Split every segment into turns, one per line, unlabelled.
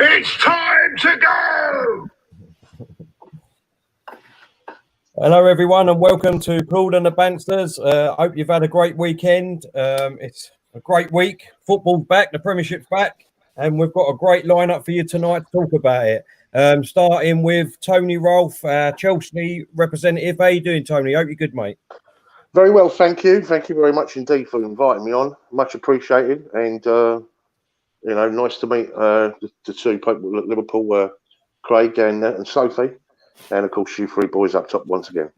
It's time to go!
Hello, everyone, and welcome to Claude and the Bansters. Hope you've had a great weekend. It's a great week. Football's back, the Premiership's back, and we've got a great lineup for you tonight to talk about it. Starting with Tony Rolfe, Chelsea representative. How you doing, Tony? Hope you're good, mate.
Very well, thank you. Thank you very much indeed for inviting me on. Much appreciated, and nice to meet the two people at Liverpool, Craig and Sophie, and of course you three boys up top once again.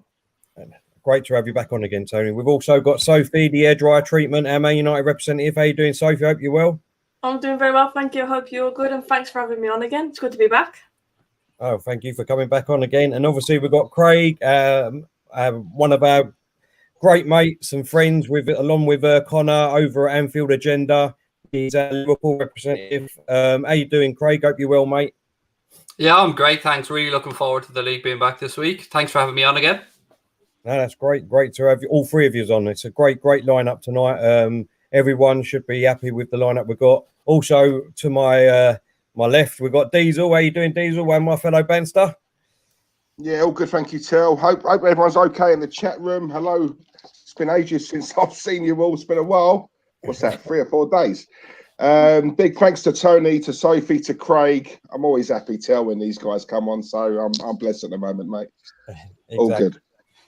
Great to have you back on again, Tony. We've also got Sophie, the hairdryer treatment, our Man United representative. How you doing, Sophie? Hope you're well.
I'm doing very well, thank you. I hope you're good, and thanks for having me on again. It's good to be back.
Oh, thank you for coming back on again. And obviously we've got Craig, one of our great mates and friends, along with Connor over at Anfield Agenda. He's a Liverpool representative. How you doing, Craig? Hope you're well, mate.
Yeah, I'm great. Thanks. Really looking forward to the league being back this week. Thanks for having me on again.
No, that's great. Great to have you, all three of you on. It's a great lineup tonight. Everyone should be happy with the lineup we've got. Also, to my left, we've got Diesel. How you doing, Diesel? And my fellow Bansta.
Yeah, all good. Thank you, Tel. Hope everyone's okay in the chat room. Hello. It's been ages since I've seen you all. It's been a while. What's that? 3 or 4 days. Big thanks to Tony, to Sophie, to Craig. I'm always happy, Tel, when these guys come on. So I'm blessed at the moment, mate. Exactly. All good.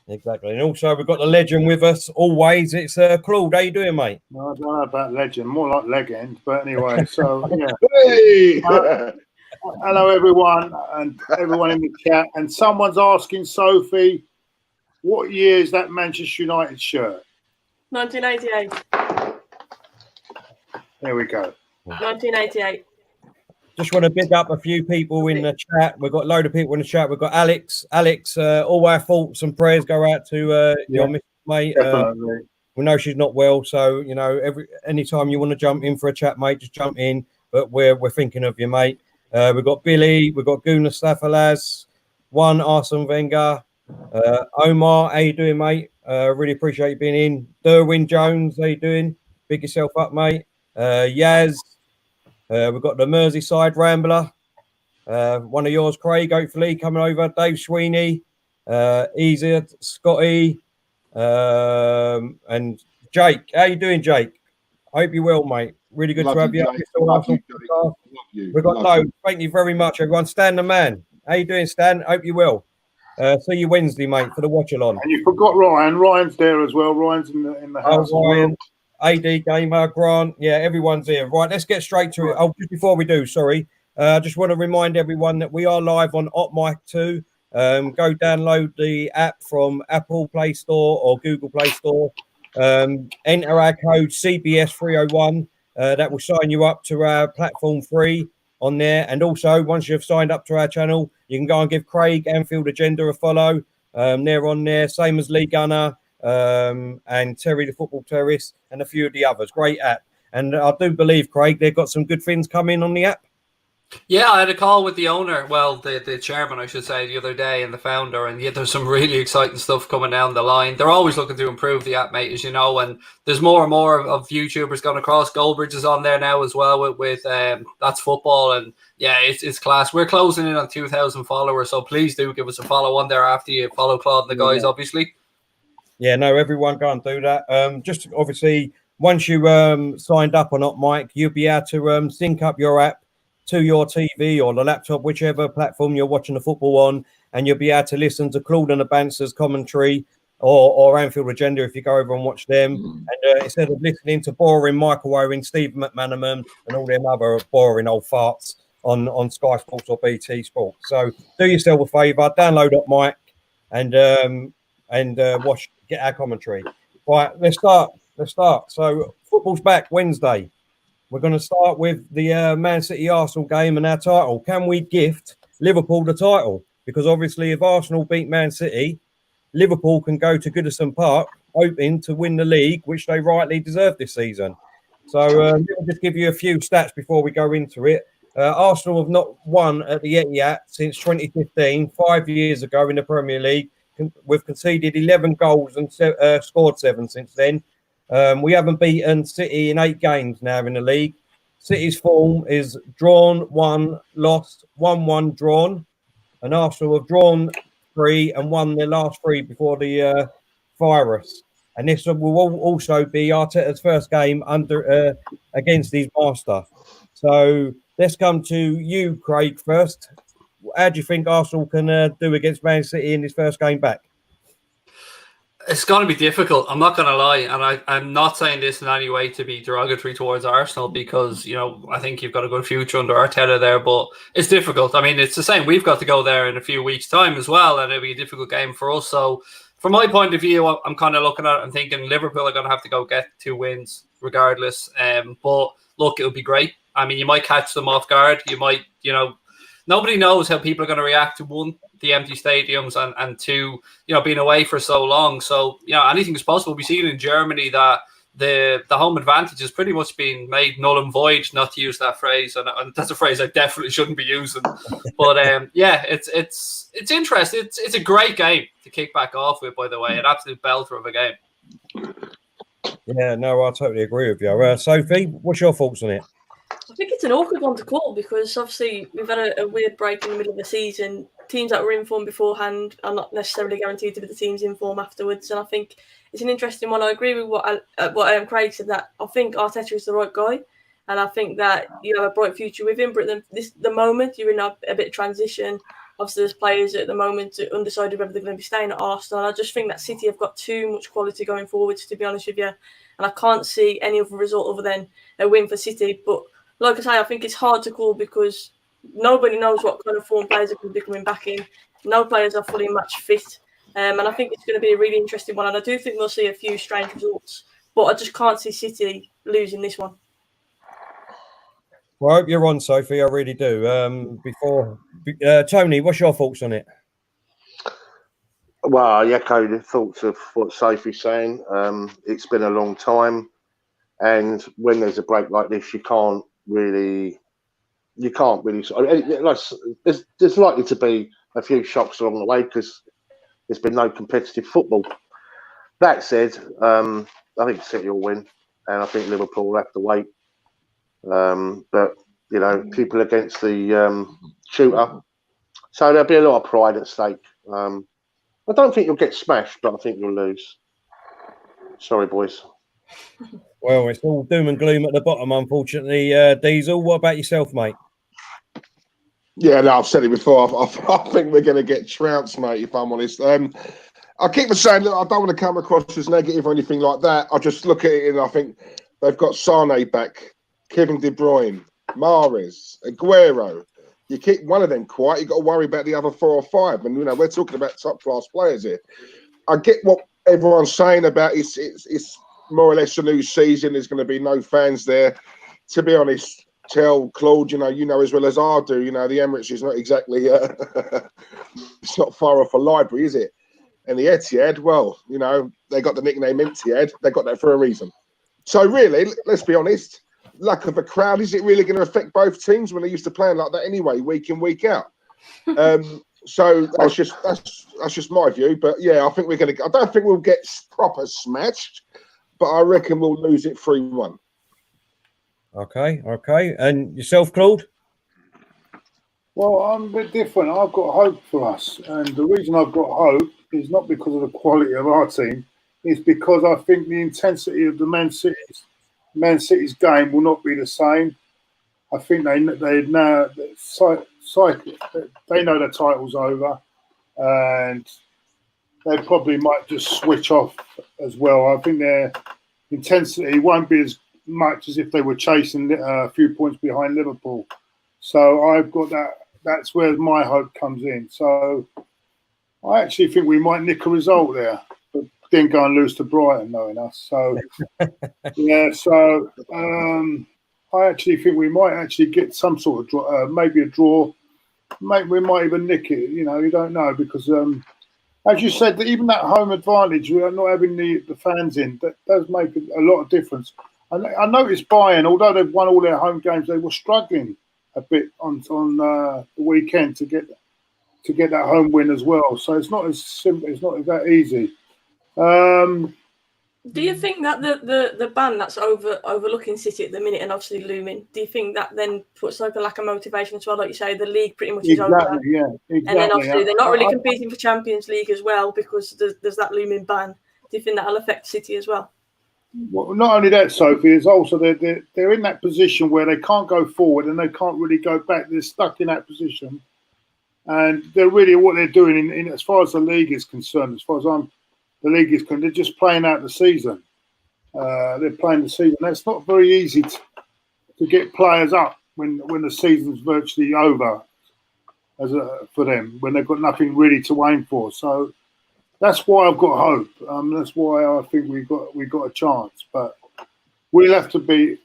Exactly. And also we've got the legend with us always. It's Claude. How you doing, mate?
No, I don't know about legend, more like legend. But anyway, so yeah.
Hey!
Hello everyone and everyone in the chat. And someone's asking Sophie, what year is that Manchester United shirt?
1988.
There we go.
1988.
Just want to big up a few people in the chat. We've got a load of people in the chat. We've got Alex. Alex, all our thoughts and prayers go out to your Mrs. Mate. We know she's not well, so anytime you want to jump in for a chat, mate, just jump in. But we're thinking of you, mate. We've got Billy. We've got Guna Staffelaz. One Arsene Wenger. Omar, how you doing, mate? Really appreciate you being in. Derwin Jones, how you doing? Big yourself up, mate. Yaz. We've got the Merseyside Rambler, one of yours, Craig, hopefully, coming over. Dave Sweeney, Easy, Scotty, and Jake. How you doing, Jake? Hope you're well, mate. Really good to have you. We've got loads. Thank you very much, everyone. Stan the man. How you doing, Stan? Hope you're well. See you Wednesday, mate, for the watch-along.
And you forgot Ryan. Ryan's there as well. Ryan's in the house.
Oh, Ryan. AD Gamer, Grant, yeah, everyone's here. Right, let's get straight to it. Oh, just before we do, sorry, I just want to remind everyone that we are live on Hot Mic 2. Go download the app from Apple Play Store or Google Play Store. Enter our code CBS301. That will sign you up to our platform free on there. And also, once you've signed up to our channel, you can go and give Craig Anfield Agenda a follow. They're on there, same as Lee Gunner. And Terry the Football Terrorist and a few of the others. Great app. And I do believe, Craig, they've got some good things coming on the app.
Yeah, I had a call with the owner, well, the chairman, I should say, the other day, and the founder, and yeah, there's some really exciting stuff coming down the line. They're always looking to improve the app, mate, as you know, and there's more and more of YouTubers going across. Goldbridge is on there now as well with That's Football, and yeah, it's class. We're closing in on 2,000 followers, so please do give us a follow on there after you follow Claude and the guys, obviously. Yeah,
no, everyone go and do that. Just obviously, once you signed up on Hot Mic, you'll be able to sync up your app to your TV or the laptop, whichever platform you're watching the football on, and you'll be able to listen to Claude and the Bansters commentary or Anfield Agenda if you go over and watch them. And instead of listening to boring Michael Owen, Steve McManaman, and all them other boring old farts on Sky Sports or BT Sports. So do yourself a favour, download Hot Mic and watch, get our commentary. Right, let's start. So football's back Wednesday. We're going to start with the Man City Arsenal game and our title. Can we gift Liverpool the title? Because obviously, if Arsenal beat Man City, Liverpool can go to Goodison Park hoping to win the league, which they rightly deserve this season. So I'll just give you a few stats before we go into it. Arsenal have not won at the Etihad since 2015, 5 years ago in the Premier League. We've conceded 11 goals and scored 7 since then. We haven't beaten City in 8 games now in the league. City's form is drawn, 1, lost, 1-1 drawn. And Arsenal have drawn 3 and won their last 3 before the virus. And this will also be Arteta's first game under against his master. So let's come to you, Craig, first. How do you think Arsenal can do against Man City in his first game back?
It's going to be difficult. I'm not going to lie. And I'm not saying this in any way to be derogatory towards Arsenal because, you know, I think you've got a good future under Arteta there, but it's difficult. I mean, it's the same. We've got to go there in a few weeks' time as well, and it'll be a difficult game for us. So from my point of view, I'm kind of looking at it and thinking Liverpool are going to have to go get 2 wins regardless. But look, it'll be great. I mean, you might catch them off guard. You might, you know, nobody knows how people are going to react to 1, the empty stadiums, and 2, you know, being away for so long. So, you know, anything is possible. We've seen in Germany that the home advantage has pretty much been made null and void, not to use that phrase. And that's a phrase I definitely shouldn't be using. But yeah, it's interesting. It's a great game to kick back off with, by the way, an absolute belter of a game.
Yeah, no, I totally agree with you. Sophie, what's your thoughts on it?
I think it's an awkward one to call because obviously we've had a weird break in the middle of the season. Teams that were in form beforehand are not necessarily guaranteed to be the teams in form afterwards. And I think it's an interesting one. I agree with what Craig said, that I think Arteta is the right guy. And I think that you have a bright future with him. But at the moment, you're in a bit of transition. Obviously, there's players at the moment undecided whether they're going to be staying at Arsenal. I just think that City have got too much quality going forwards, to be honest with you. And I can't see any other result other than a win for City. But like I say, I think it's hard to call because nobody knows what kind of form players are going to be coming back in. No players are fully match fit. And I think it's going to be a really interesting one. And I do think we'll see a few strange results. But I just can't see City losing this one.
Well, I hope you're on, Sophie. I really do. Tony, what's your thoughts on it?
Well, I echo the thoughts of what Sophie's saying. It's been a long time. And when there's a break like this, you can't really. There's likely to be a few shocks along the way because there's been no competitive football. That said, I think City will win, and I think Liverpool will have to wait. But you know, people against the shooter, so there'll be a lot of pride at stake. I don't think you'll get smashed, but I think you'll lose. Sorry, boys.
Well, it's all doom and gloom at the bottom, unfortunately. Diesel, what about yourself, mate?
Yeah, no, I've said it before. I think we're going to get trounced, mate, if I'm honest. I keep on saying that I don't want to come across as negative or anything like that. I just look at it and I think they've got Sane back, Kevin De Bruyne, Mahrez, Aguero. You keep one of them quiet, you've got to worry about the other 4 or 5. And, you know, we're talking about top-class players here. I get what everyone's saying about it's more or less a new season. There's going to be no fans there. To be honest, tell Claude, you know as well as I do, the Emirates is not exactly, it's not far off a library, is it? And the Etihad, well, they got the nickname Etihad. They got that for a reason. So really, let's be honest, lack of a crowd, is it really going to affect both teams when they used to playing like that anyway, week in, week out? So that's just my view. But yeah, I don't think we'll get proper smashed, but I reckon we'll lose it 3-1.
Okay. And yourself, Claude?
Well, I'm a bit different. I've got hope for us. And the reason I've got hope is not because of the quality of our team. It's because I think the intensity of the Man City's game will not be the same. I think they know the title's over, and they probably might just switch off as well. I think their intensity won't be as much as if they were chasing a few points behind Liverpool. So I've got that. That's where my hope comes in. So I actually think we might nick a result there, but then go and lose to Brighton, knowing us. So yeah. So I actually think we might actually get some sort of draw, maybe a draw. We might even nick it. You don't know because, as you said, even that home advantage, we are not having the fans in. That does make a lot of difference. And I noticed Bayern, although they've won all their home games, they were struggling a bit on the weekend to get that home win as well. So it's not as simple. It's not that easy.
Do you think that the ban that's overlooking City at the minute and obviously looming, do you think that then puts like a lack of motivation as well? Like you say, the league pretty much is over.
Yeah, exactly.
And then obviously they're not really competing for Champions League as well because there's that looming ban. Do you think that'll affect City as well?
Well, not only that, Sophie, is also they're in that position where they can't go forward and they can't really go back. They're stuck in that position. And they're really what they're doing in as far as the league is concerned, as far as the league is concerned, they're just playing out the season. They're playing the season. That's not very easy to get players up when the season's virtually over for them, when they've got nothing really to aim for. So that's why I've got hope. That's why I think we got a chance. But we'll have to be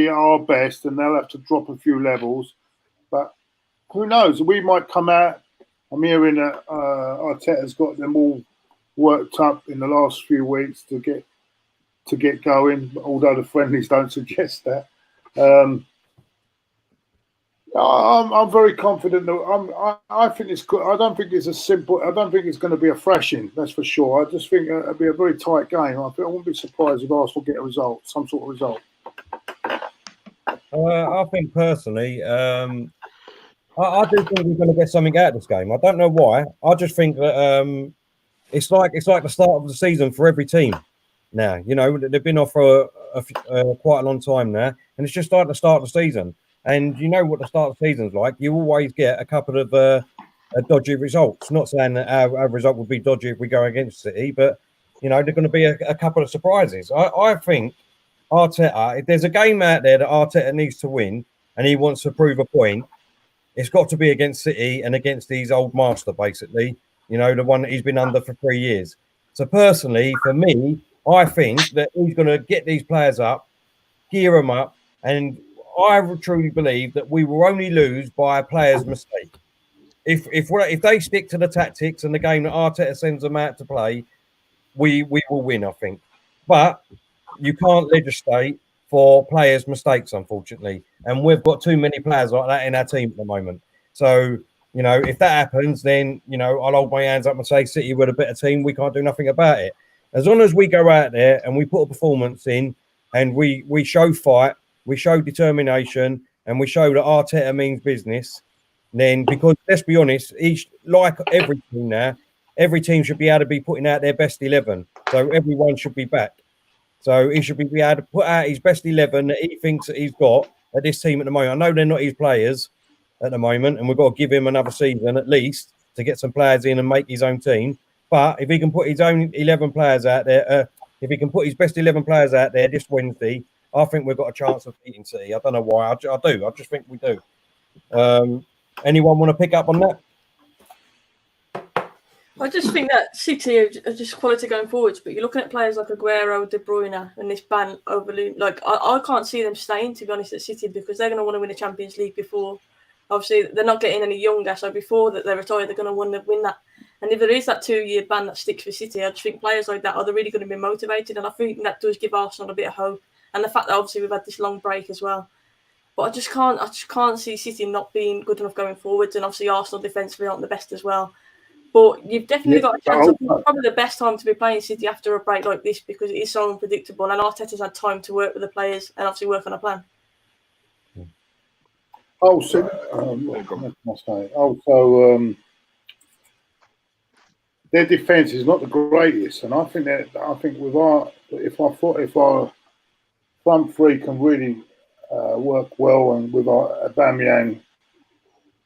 at our best, and they'll have to drop a few levels. But who knows? We might come out. I'm hearing that Arteta's got them all worked up in the last few weeks to get going, although the friendlies don't suggest that. I'm very confident that I think it's good. I don't think it's I don't think it's going to be a thrashing. That's for sure. I just think it'll be a very tight game. I wouldn't be surprised if Arsenal get a result, some sort of result.
I think personally, I do think we're going to get something out of this game. I don't know why. I just think that it's like the start of the season for every team now. You know, they've been off for quite a long time now, and it's just like the start of the season. And you know what the start of the season's like. You always get a couple of dodgy results. Not saying that our result would be dodgy if we go against City, but you know, there's going to be a couple of surprises. I think Arteta, if there's a game out there that Arteta needs to win and he wants to prove a point, it's got to be against City and against his old master, basically. You know, the one that he's been under for 3 years. So personally, for me, I think that he's going to get these players up, gear them up, and I truly believe that we will only lose by a player's mistake. If they stick to the tactics and the game that Arteta sends them out to play, we will win, I think. But you can't legislate for players' mistakes, unfortunately. And we've got too many players like that in our team at the moment. So, you know, if that happens, then, you know, I'll hold my hands up and say City were a better team. We can't do nothing about it. As long as we go out there and we put a performance in and we show fight, we show determination, and we show that Arteta means business, then, because let's be honest, like every team now, every team should be able to be putting out their best 11. So everyone should be back. So he should be able to put out his best 11 that he thinks that he's got at this team at the moment. I know they're not his players at the moment, and we've got to give him another season at least to get some players in and make his own team. But if he can put his own 11 players out there, if he can put his best 11 players out there this Wednesday, I think we've got a chance of beating City. I don't know why. I do. I just think we do. Anyone want to pick up on that?
I just think that City are just quality going forwards, but you're looking at players like Aguero, De Bruyne, and this ban overloom. Like I can't see them staying, to be honest, at City, because they're going to want to win the Champions League before. Obviously, they're not getting any younger, so before that they retire, they're going to want to win that. And if there is that 2-year ban that sticks for City, I just think players like that are really going to be motivated, and I think that does give Arsenal a bit of hope. And the fact that obviously we've had this long break as well. But I just can't see City not being good enough going forwards, and obviously Arsenal defensively aren't the best as well. But you've definitely got a chance of probably the best time to be playing City after a break like this, because it is so unpredictable, and Arteta's had time to work with the players and obviously work on a plan.
Also, their defence is not the greatest, and I think with if our front three can really work well, and with our Aubameyang,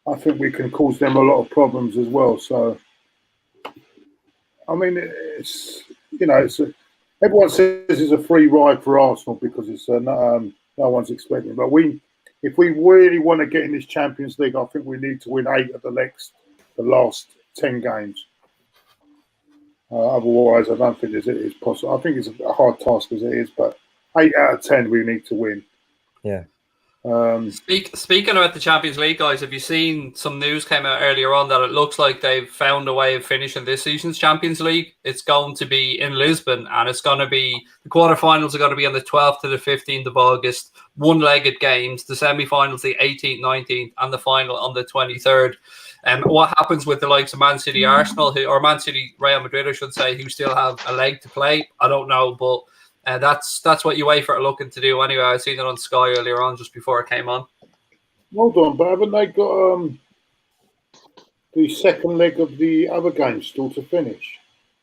I think we can cause them a lot of problems as well. So, I mean, everyone says it's a free ride for Arsenal because it's no one's expecting it. But if we really want to get in this Champions League, I think we need to win 8 of the last 10 games. Otherwise, I don't think it's possible. I think it's a hard task as it is, but 8 out of 10 we need to win.
Yeah.
Speaking about the Champions League, guys, have you seen some news came out earlier on that it looks like they've found a way of finishing this season's Champions League? It's going to be in Lisbon, and it's going to be the quarterfinals are going to be on the 12th to the 15th of August, one-legged games. The semi-finals the 18th, 19th, and the final on the 23rd. What happens with the likes of Man City, Arsenal, or Man City, Real Madrid, I should say, who still have a leg to play? I don't know, but that's what UEFA are looking to do anyway. I seen it on Sky earlier on, just before it came on.
Hold on, but haven't they got the second leg of the other game still to finish?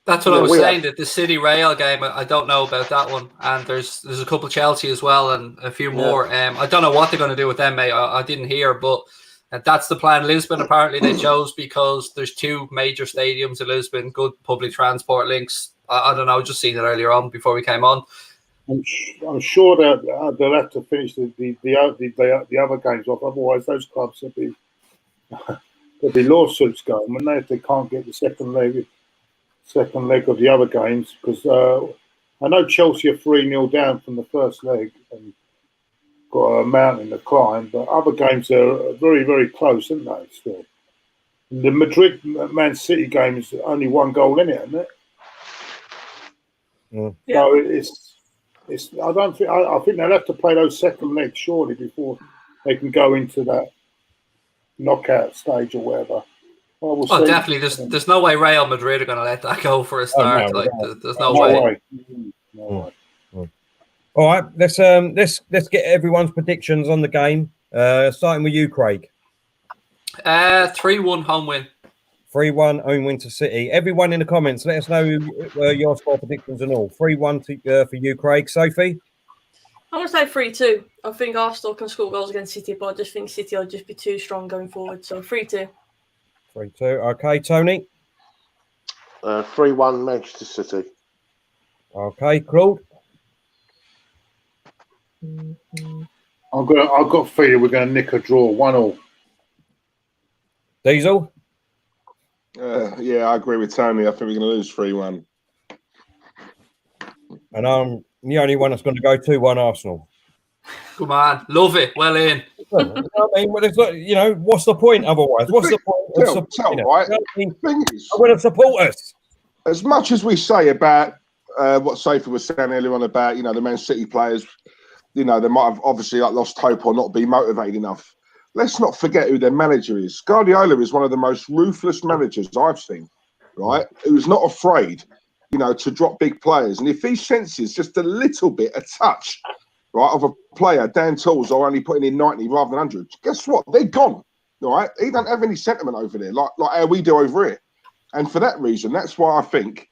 That's what I was saying. That the City Real game, I don't know about that one. And there's a couple of Chelsea as well, and a few more. I don't know what they're going to do with them, mate. I didn't hear, but that's the plan. Lisbon, apparently, they chose because there's two major stadiums in Lisbon, good public transport links. I don't know, just seen it earlier on before we came on.
I'm sure that they'll have to finish the other games off. Otherwise, those clubs there'll be lawsuits going, wouldn't they, if they can't get the second leg of the other games? Because I know Chelsea are 3-0 down from the first leg and got a mountain to climb, but other games are very, very close, aren't they? Still, and the Madrid Man City game is only one goal in it, isn't it?
Yeah.
So it's. I think they'll have to play those second legs surely before they can go into that knockout stage or whatever.
Oh, definitely. There's no way Real Madrid are going to let that go for a start. There's no way.
No way.
All right, let's get everyone's predictions on the game. Starting with you, Craig.
3-1 home win.
3-1 home win to City. Everyone in the comments, let us know your score predictions and all. 3-1 for you, Craig. Sophie?
I'm going to say 3-2. I think Arsenal can score goals against City, but I just think City will just be too strong going forward. So 3-2.
3-2. Okay, Tony?
3-1 Manchester City.
Okay, Claude?
I've got a feeling we're going to nick a draw, 1-1.
Diesel?
Yeah, I agree with Tony. I think we're going to lose 3-1.
And I'm the only one that's going to go 2-1 Arsenal.
Come on, love it. Well in.
Well, I mean, what's the point otherwise? What's the point of supporting us?
Right?
The
thing is,
I want to support us.
As much as we say about what Sophie was saying earlier on about, the Man City players, they might have obviously lost hope or not be motivated enough. Let's not forget who their manager is. Guardiola is one of the most ruthless managers I've seen, right? Who's not afraid, to drop big players. And if he senses just a little bit, a touch, right, of a player down tools or only putting in 90 rather than 100, guess what? They're gone, right? He don't have any sentiment over there, like how we do over here. And for that reason, that's why I think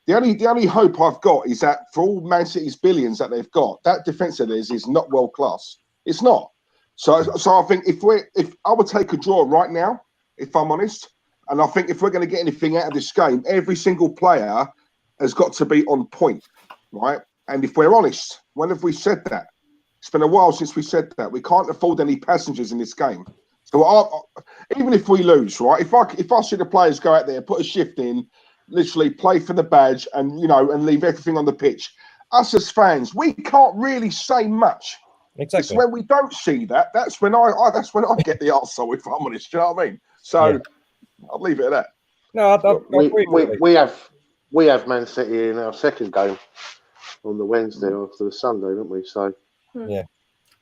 the only hope I've got is that for all Man City's billions that they've got, that defence of theirs is not world class. It's not. So I think if I would take a draw right now, if I'm honest, and I think if we're going to get anything out of this game, every single player has got to be on point, right? And if we're honest, when have we said that? It's been a while since we said that. We can't afford any passengers in this game. So even if we lose, right? If I see the players go out there, put a shift in, literally play for the badge, and and leave everything on the pitch, us as fans, we can't really say much.
Exactly.
It's when we don't see that. That's when I get the arsehole, if I'm honest. Do you know what I mean? So I'll leave it at that.
No, I don't agree.
We have Man City in our second game on the Wednesday after the Sunday, don't we? So
yeah.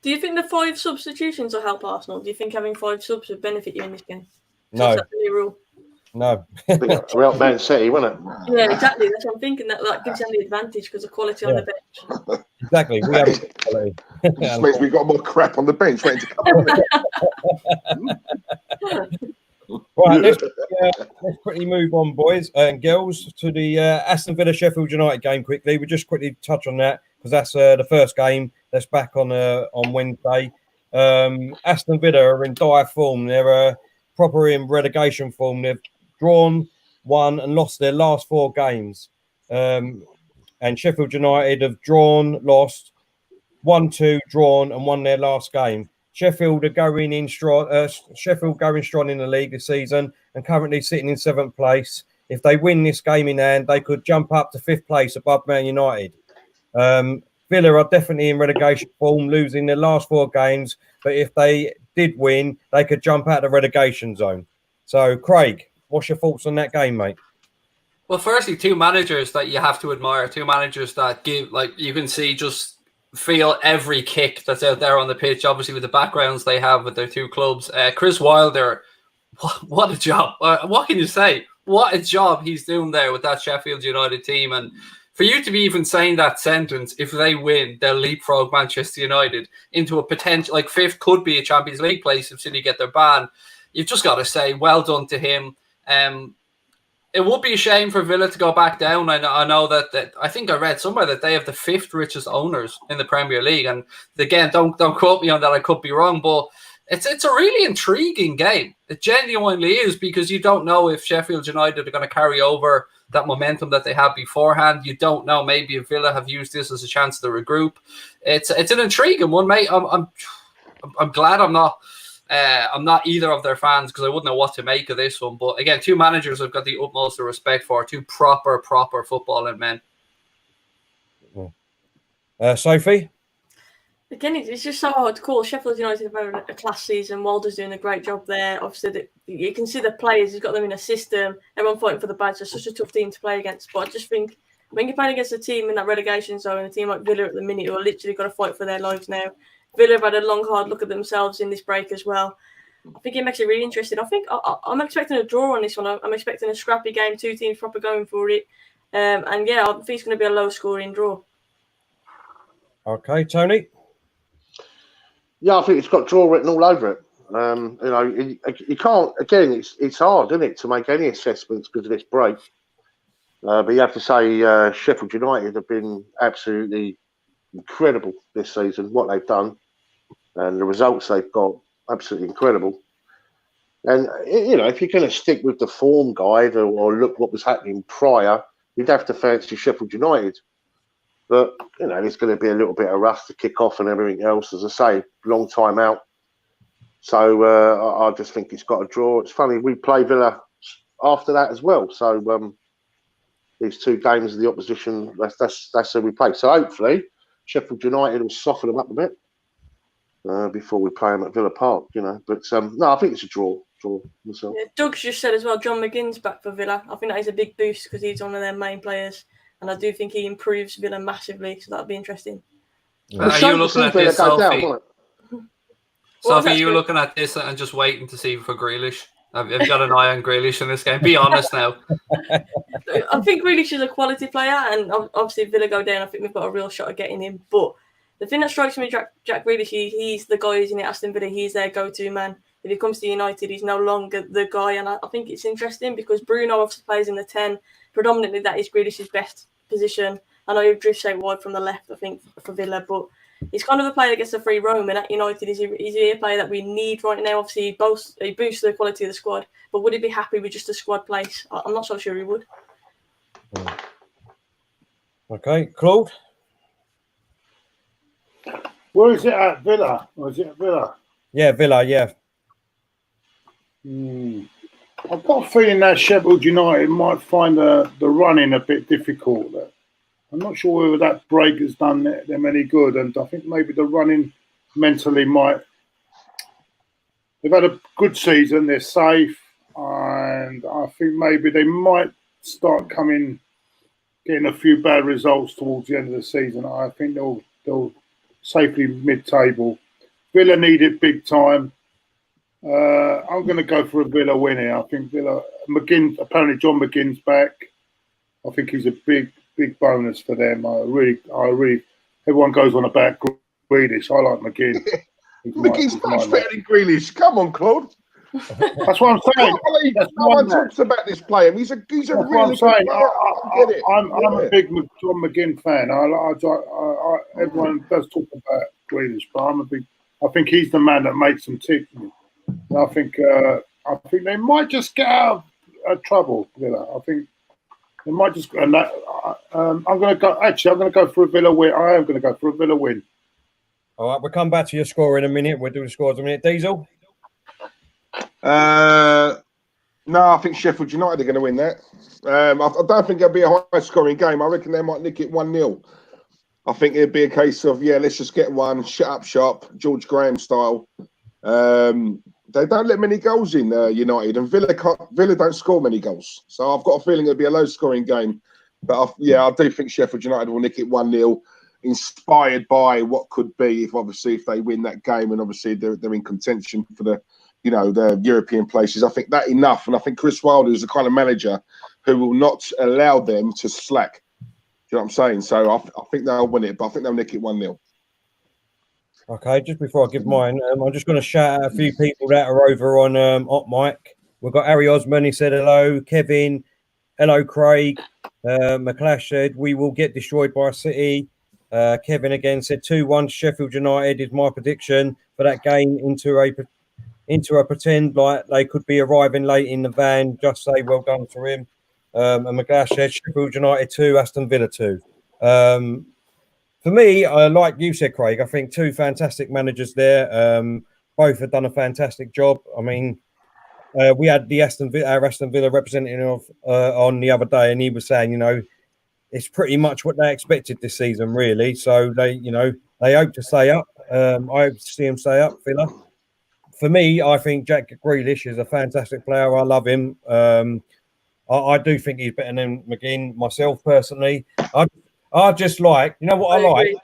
Do you think the 5 substitutions will help Arsenal? Do you think having 5 subs would benefit you in this game?
No.
That's the new rule.
No.
We're Man City, wasn't it?
Yeah, exactly. That's what I'm thinking. That gives them the advantage because of quality on the bench.
Exactly. We have quality.
It just means we've got more crap on the bench waiting to come on.
Right, let's quickly move on, boys and girls, to the Aston Villa Sheffield United game quickly. We'll just quickly touch on that because that's the first game that's back on Wednesday. Aston Villa are in dire form. They're proper in relegation form. They've drawn, won, and lost their last 4 games. And Sheffield United have drawn, lost, 1-2, drawn, and won their last game. Sheffield are going in strong. Sheffield going strong in the league this season and currently sitting in 7th place. If they win this game in hand, they could jump up to 5th place above Man United. Villa are definitely in relegation form, losing their last 4 games, but if they did win, they could jump out of the relegation zone. So, Craig, what's your thoughts on that game, mate?
Well, firstly, two managers that you have to admire, two managers that give, like, you can see, just feel every kick that's out there on the pitch, obviously with the backgrounds they have with their two clubs. Chris Wilder, what a job. What can you say? What a job he's doing there with that Sheffield United team. And for you to be even saying that sentence, if they win, they'll leapfrog Manchester United into a potential, like, fifth could be a Champions League place if City get their ban. You've just got to say, well done to him. It would be a shame for Villa to go back down. I know that I think I read somewhere that they have the fifth richest owners in the Premier League. And again, don't quote me on that. I could be wrong, but it's a really intriguing game. It genuinely is, because you don't know if Sheffield United are going to carry over that momentum that they had beforehand. You don't know. Maybe if Villa have used this as a chance to regroup. It's an intriguing one, mate. I'm glad I'm not either of their fans, because I wouldn't know what to make of this one. But again, two managers I've got the utmost of respect for, two proper footballing men.
Sophie?
Again, it's just so hard to call. Sheffield United have had a class season. Wilder's doing a great job there. Obviously, you can see the players. He's got them in a system. Everyone fighting for the badge. It's such a tough team to play against. But I just think when you're playing against a team in that relegation zone, a team like Villa at the minute, who are literally got to fight for their lives now. Villa have had a long, hard look at themselves in this break as well. I think it makes it really interesting. I think I'm expecting a draw on this one. I'm expecting a scrappy game, two teams proper going for it. And yeah, I think it's going to be a low-scoring draw.
Okay, Tony?
Yeah, I think it's got draw written all over it. You can't, again, it's hard, isn't it, to make any assessments because of this break. But you have to say Sheffield United have been absolutely incredible this season, what they've done. And the results they've got, absolutely incredible. And, if you're going to stick with the form guide or look what was happening prior, you'd have to fancy Sheffield United. But, there's going to be a little bit of rust to kick off and everything else. As I say, long time out. So I just think it's got a draw. It's funny, we play Villa after that as well. So these two games of the opposition, that's who we play. So hopefully Sheffield United will soften them up a bit before we play them at Villa Park, But no, I think it's a draw myself.
Yeah, Doug's just said as well, John McGinn's back for Villa. I think that is a big boost because he's one of their main players. And I do think he improves Villa massively, so that'll be interesting.
Are you looking at this, Sophie? Sophie, you looking at this and just waiting to see for Grealish? Have you got an eye on Grealish in this game? Be honest now.
I think Grealish is a quality player, and obviously if Villa go down, I think we've got a real shot at getting him. But the thing that strikes me, Jack Grealish, he's the guy who's in Aston Villa. He's their go-to man. If he comes to United, he's no longer the guy, and I think it's interesting because Bruno obviously plays in the 10. Predominantly, that is Grealish's best position. I know he drifts out wide from the left, I think, for Villa, but he's kind of a player that gets a free roam, and at United, he's a player that we need right now. Obviously, he boosts the quality of the squad, but would he be happy with just a squad place? I'm not so sure he would.
Okay, Claude?
Where is it at? Villa? Or is it at Villa?
Yeah, Villa, yeah.
I've got a feeling that Sheffield United might find the running a bit difficult. I'm not sure whether that break has done them any good, and I think maybe the running mentally might. They've had a good season. They're safe, and I think maybe they might start getting a few bad results towards the end of the season. I think they'll safely mid-table. Villa need it big time. I'm going to go for a Villa win here. I think Villa. Apparently John McGinn's back. I think he's a big bonus for them. I really. Everyone goes on about Grealish. I like McGinn.
McGinn's much better than Grealish. Come on, Claude.
That's what I'm saying.
No one talks about this player. He's a really good player.
I'm a big John McGinn fan. Everyone does talk about Grealish, but I think he's the man that makes them tick. And I think they might just get out of trouble. Villa. I think they might just. And I'm going to go. Actually, I'm going to go for a Villa win. I am going to go for a Villa win.
All right, we'll come back to your score in a minute. We'll do the scores in a minute. Diesel?
No, I think Sheffield United are going to win that. I don't think it'll be a high-scoring game. I reckon they might nick it 1-0. I think it'd be a case of, let's just get one, shut up shop, George Graham style. They don't let many goals in United, and Villa don't score many goals. So I've got a feeling it'll be a low-scoring game. But I do think Sheffield United will nick it 1-0, inspired by what could be if they win that game, and obviously they're in contention for the European places. I think that enough, and I think Chris Wilder is the kind of manager who will not allow them to slack. You know what I'm saying? So I think they'll win it, but I think they'll nick it 1-0.
Okay, just before I give mine, I'm just going to shout out a few people that are over on Hot Mic. We've got Harry Osman, he said hello. Kevin, hello, Craig. McClash said, we will get destroyed by City. Kevin again said 2-1 Sheffield United is my prediction for that game into a pretend like they could be arriving late in the van. Just say well done to him. And McGlash said Sheffield United 2, Aston Villa 2. For me, like you said, Craig, I think two fantastic managers there. Both have done a fantastic job. I mean, we had our Aston Villa representative on the other day, and he was saying, it's pretty much what they expected this season, really. So they hope to stay up. I hope to see him stay up, Villa. For me, I think Jack Grealish is a fantastic player. I love him. I do think he's better than McGinn, myself personally. I just like, what I like?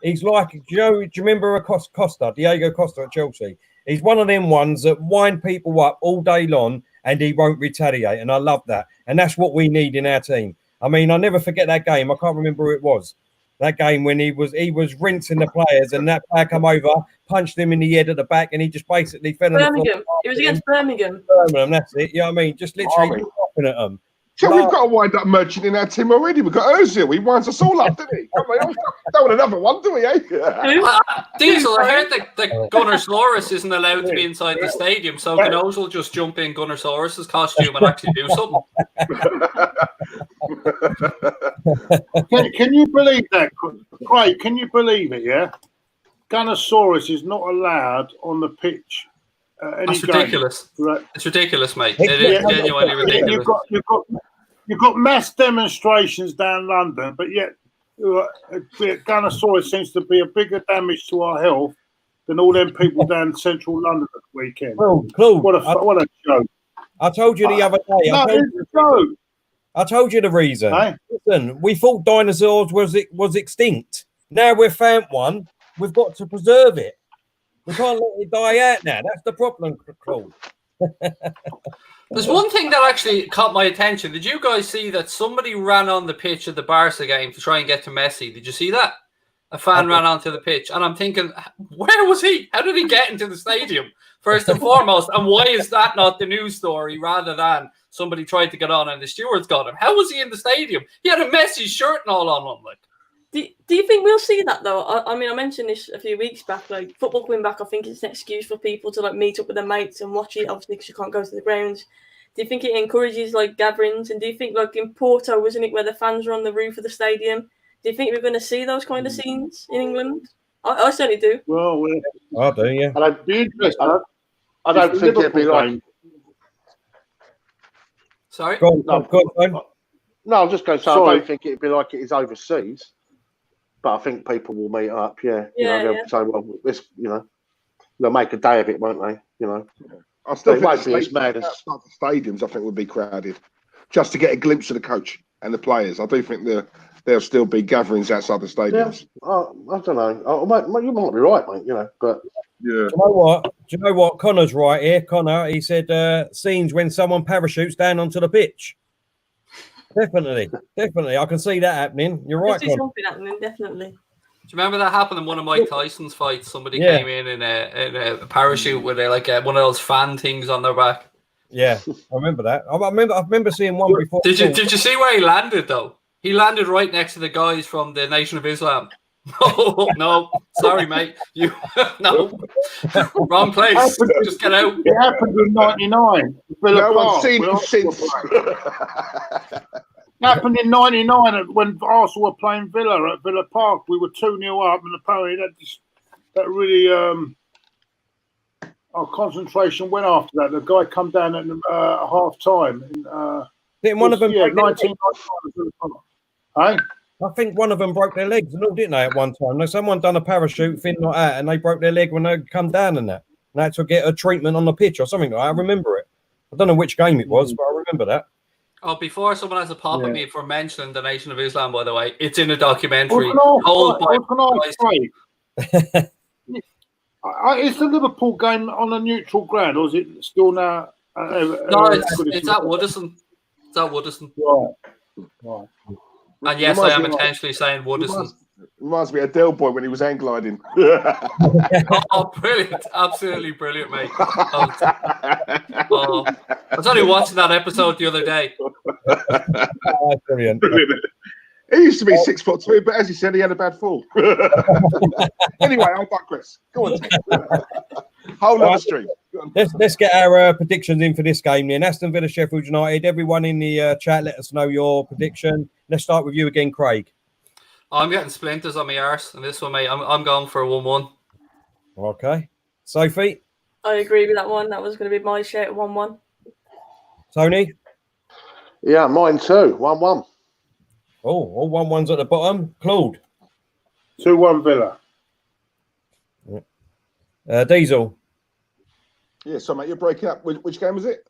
He's like, do you remember Costa, Diego Costa at Chelsea? He's one of them ones that wind people up all day long and he won't retaliate. And I love that. And that's what we need in our team. I mean, I'll never forget that game. I can't remember who it was. That game when he was rinsing the players and that player come over, punched him in the head at the back, and he just basically fell on the floor.
It was against Birmingham.
That's it. You know what I mean? Just literally laughing at them.
So we've got a wind-up merchant in our team already. We've got Ozil. He winds us all up, didn't he? Come on, don't want another one, do we, eh?
Diesel, I heard that Gunnersaurus isn't allowed to be inside the stadium, so can Ozil just jump in Gunnersaurus's costume and actually do something?
Can you believe that, Craig? Can you believe it, yeah? Gunnersaurus is not allowed on the pitch.
That's ridiculous. Right. It's ridiculous, mate. It is genuinely ridiculous.
You've got mass demonstrations down London, but yet Gunnersaurus seems to be a bigger damage to our health than all them people down central London this weekend.
Claude,
what a joke.
I told you the other day. I told you the reason.
Hey?
Listen, we thought dinosaurs was extinct. Now we've found one. We've got to preserve it. We can't let it die out now. That's the problem, Claude.
There's one thing that actually caught my attention. Did you guys see that somebody ran on the pitch at the Barca game to try and get to Messi? Did you see that? A fan ran onto the pitch. And I'm thinking, where was he? How did he get into the stadium, first and foremost? And why is that not the news story rather than somebody tried to get on and the stewards got him? How was he in the stadium? He had a Messi shirt and all on him. Like,
do you think we'll see that though? I mean, I mentioned this a few weeks back. Like, football coming back, I think it's an excuse for people to like meet up with their mates and watch it. Obviously, because you can't go to the grounds. Do you think it encourages like gatherings? And do you think, like in Porto, wasn't it, where the fans were on the roof of the stadium? Do you think we're going to see those kind of scenes in England? I certainly do.
Well,
I do, yeah.
And I'd be interested. I don't think it'd be like.
Sorry.
Go on.
No, I'm just going to say I don't think it'd be like it is overseas. But I think people will meet up, they'll say, well, this, they'll make a day of it, won't they?
I still think
won't be as mad as
the stadiums. I think would be crowded, just to get a glimpse of the coach and the players. I do think there'll still be gatherings outside the stadiums.
Yeah. I don't know. You might be right, mate. But
yeah. Do you know what? Connor's right here. Connor, he said scenes when someone parachutes down onto the pitch. Definitely. I can see that happening. You're right.
I can see something happening, definitely.
Do you remember that happened in one of Mike Tyson's fights? Somebody came in a parachute with one of those fan things on their back.
Yeah, I remember that. I remember seeing one before.
Did you see where he landed though? He landed right next to the guys from the Nation of Islam. No, sorry, mate. No, wrong place. Just get out.
It happened in '99.
No one's seen him since.
Happened in '99 when Arsenal were playing Villa at Villa Park. We were 2-0 up, and apparently that really our concentration went after that. The guy come down at half time.
Didn't one of them?
Yeah, 1999. Hey?
I think one of them broke their legs and all, didn't they, at one time? Like, someone done a parachute thing like that, and they broke their leg when they come down and that. And they had to get a treatment on the pitch or something like that. I remember it. I don't know which game it was, but I remember that.
Oh, before someone has a pop at me for mentioning the Nation of Islam, by the way, it's in a
I
documentary.
was gonna ask, is the Liverpool game on a neutral ground, or is it still now?
No, it's at Woodison. It's at Woodison.
Right.
And yes, I am intentionally saying Woodison.
Reminds me of Del Boy when he was hang gliding.
Oh, brilliant. Absolutely brilliant, mate. I was only watching that episode the other day.
Brilliant.
He used to be 6'2", but as he said, he had a bad fall. Anyway, I'll digress. Go on, whole other stream.
Let's get our predictions in for this game then. Aston Villa, Sheffield United. Everyone in the chat, let us know your prediction. Let's start with you again, Craig.
I'm getting splinters on my arse, and this one, mate, I'm going for a 1-1.
Okay. Sophie?
I agree with that one. That was going to be my shout, 1-1.
Tony?
Yeah, mine too. 1-1.
Oh, all 1-1s at the bottom. Claude?
2-1 Villa.
Diesel?
Yeah, so mate, you're breaking up. Which game was it?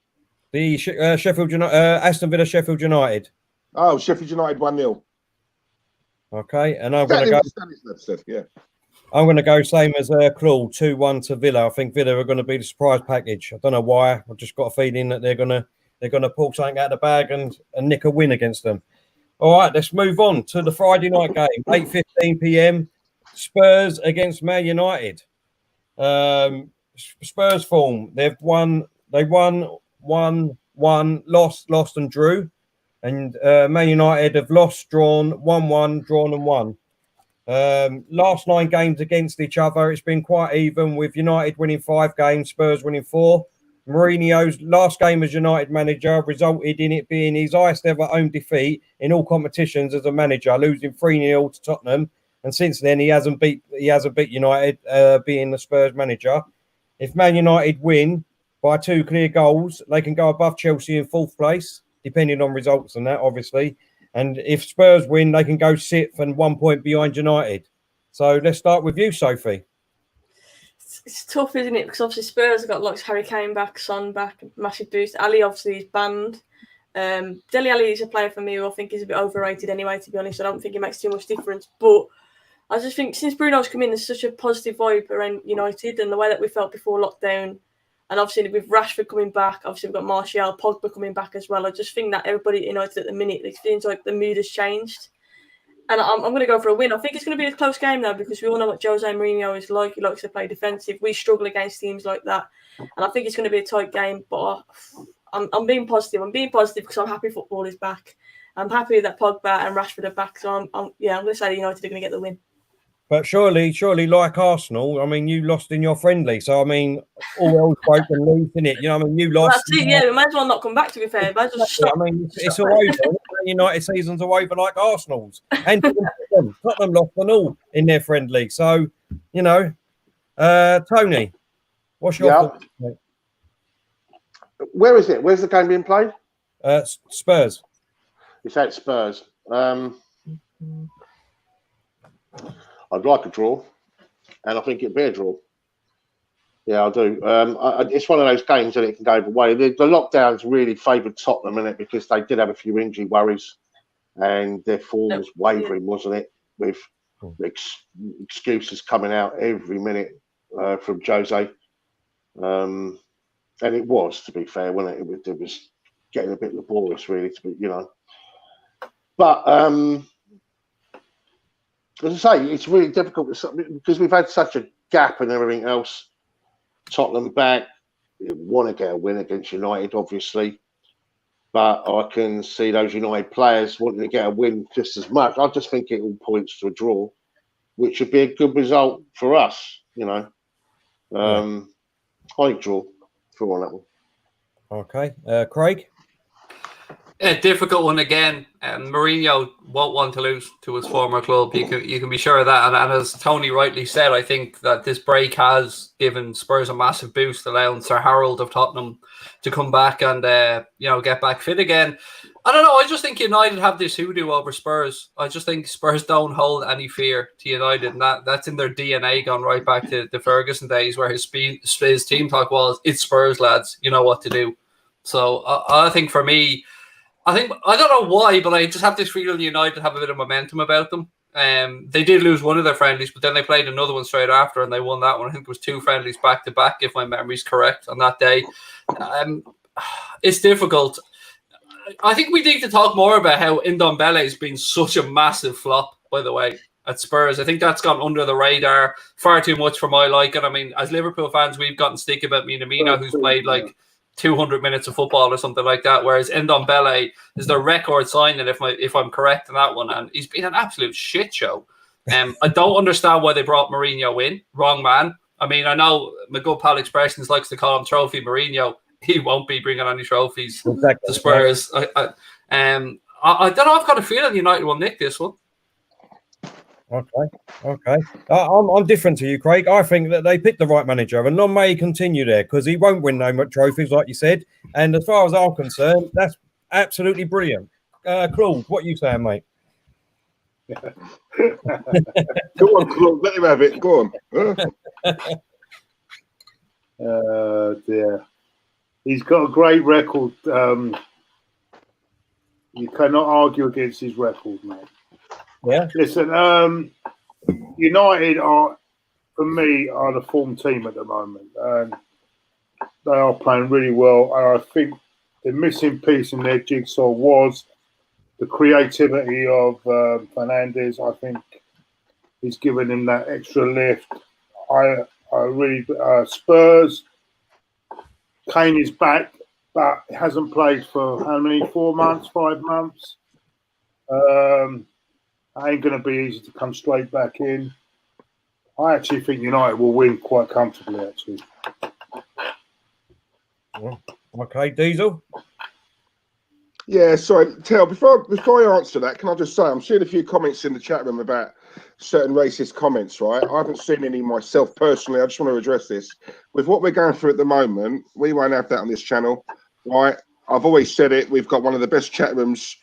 The Sheffield United, Aston Villa, Sheffield United.
Oh, Sheffield United 1-0.
Okay, and I'm going to go.
Yeah.
I'm going to go same as Claude, 2-1 to Villa. I think Villa are going to be the surprise package. I don't know why. I've just got a feeling that they're going to pull something out of the bag and nick a win against them. All right, let's move on to the Friday night game, 8:15 p.m. Spurs against Man United. Spurs form. They won, lost, and drew. And Man United have lost, drawn, 1-1, drawn and won. Last 9 games against each other, it's been quite even, with United winning 5 games, Spurs winning 4. Mourinho's last game as United manager resulted in it being his highest ever home defeat in all competitions as a manager, losing 3-0 to Tottenham. And since then, he hasn't beat United, being the Spurs manager. If Man United win by 2 clear goals, they can go above Chelsea in 4th place, depending on results and that, obviously. And if Spurs win, they can go 6th and 1 point behind United. So let's start with you, Sophie.
It's tough, isn't it? Because obviously Spurs have got like Harry Kane back, Son back, massive boost. Ali obviously is banned. Dele Alli is a player for me who I think is a bit overrated anyway, to be honest. I don't think it makes too much difference. But I just think since Bruno's come in, there's such a positive vibe around United, and the way that we felt before lockdown. And obviously with Rashford coming back, obviously we've got Martial, Pogba coming back as well. I just think that everybody at United at the minute, it seems like the mood has changed. And I'm going to go for a win. I think it's going to be a close game now because we all know what Jose Mourinho is like. He likes to play defensive. We struggle against teams like that. And I think it's going to be a tight game. But I'm being positive. I'm being positive because I'm happy football is back. I'm happy that Pogba and Rashford are back. So I'm going to say United are going to get the win.
But surely, like Arsenal, I mean, you lost in your friendly. So, I mean, all hell's broken loose, isn't it? You know, I mean, you lost.
Well, that's it, yeah. We might as well not come back, to be fair. I
mean, it's all over. United seasons are over like Arsenal's. And Tottenham lost and all in their friendly. So, you know, Tony, what's your thoughts, mate?
Where is it? Where's the game being played?
Spurs.
It's at Spurs. I'd like a draw, and I think it'd be a draw. Yeah, I do. It's one of those games that it can go either way. The lockdowns really favoured Tottenham in it because they did have a few injury worries, and their form was wavering, wasn't it? With excuses coming out every minute from Jose, and it was, to be fair, wasn't it? It was getting a bit laborious, really, to be, you know. But as I say, it's really difficult because we've had such a gap and everything else. Tottenham back, want to get a win against United, obviously, but I can see those United players wanting to get a win just as much. I just think it all points to a draw, which would be a good result for us, you know. I think draw on that one.
Okay, Craig.
A difficult one again. Mourinho won't want to lose to his former club. You can be sure of that. And as Tony rightly said, I think that this break has given Spurs a massive boost, allowing Sir Harold of Tottenham to come back and get back fit again. I don't know. I just think United have this hoodoo over Spurs. I just think Spurs don't hold any fear to United, and that's in their DNA, gone right back to the Ferguson days, where his team talk was, "It's Spurs, lads. You know what to do." So I think for me, I don't know why, but I just have this feeling United have a bit of momentum about them. They did lose one of their friendlies, but then they played another one straight after, and they won that one. I think it was 2 friendlies back to back, if my memory's correct, on that day. It's difficult. I think we need to talk more about how Ndombele has been such a massive flop, by the way, at Spurs. I think that's gone under the radar far too much for my liking. I mean, as Liverpool fans, we've gotten stick about Minamino, who's played like 200 minutes of football or something like that, whereas Ndombele is their record signing, if I'm correct in that one, and he's been an absolute shit show. I don't understand why they brought Mourinho in. Wrong man. I mean, I know my good pal Expressions likes to call him Trophy Mourinho. He won't be bringing any trophies to Spurs. I don't know. I've got a feeling United will nick this one.
Okay. I'm different to you, Craig. I think that they picked the right manager, and none may continue there because he won't win no much trophies, like you said. And as far as I'm concerned, that's absolutely brilliant. Claude, what are you saying, mate?
Go on, Claude. Let him have it. Go on.
Dear. He's got a great record. You cannot argue against his record, mate.
Yeah.
Listen, United are, for me, are the form team at the moment. They are playing really well. And I think the missing piece in their jigsaw was the creativity of Fernandes. I think he's given him that extra lift. I really Spurs. Kane is back, but hasn't played for how many? 4 months, 5 months. Ain't going to be easy to come straight back in. I actually think United will win quite comfortably, actually.
Okay, Diesel?
Yeah, sorry, Tel, before I answer that, can I just say, I'm seeing a few comments in the chat room about certain racist comments, right? I haven't seen any myself personally. I just want to address this. With what we're going through at the moment, we won't have that on this channel, right? I've always said it. We've got one of the best chat rooms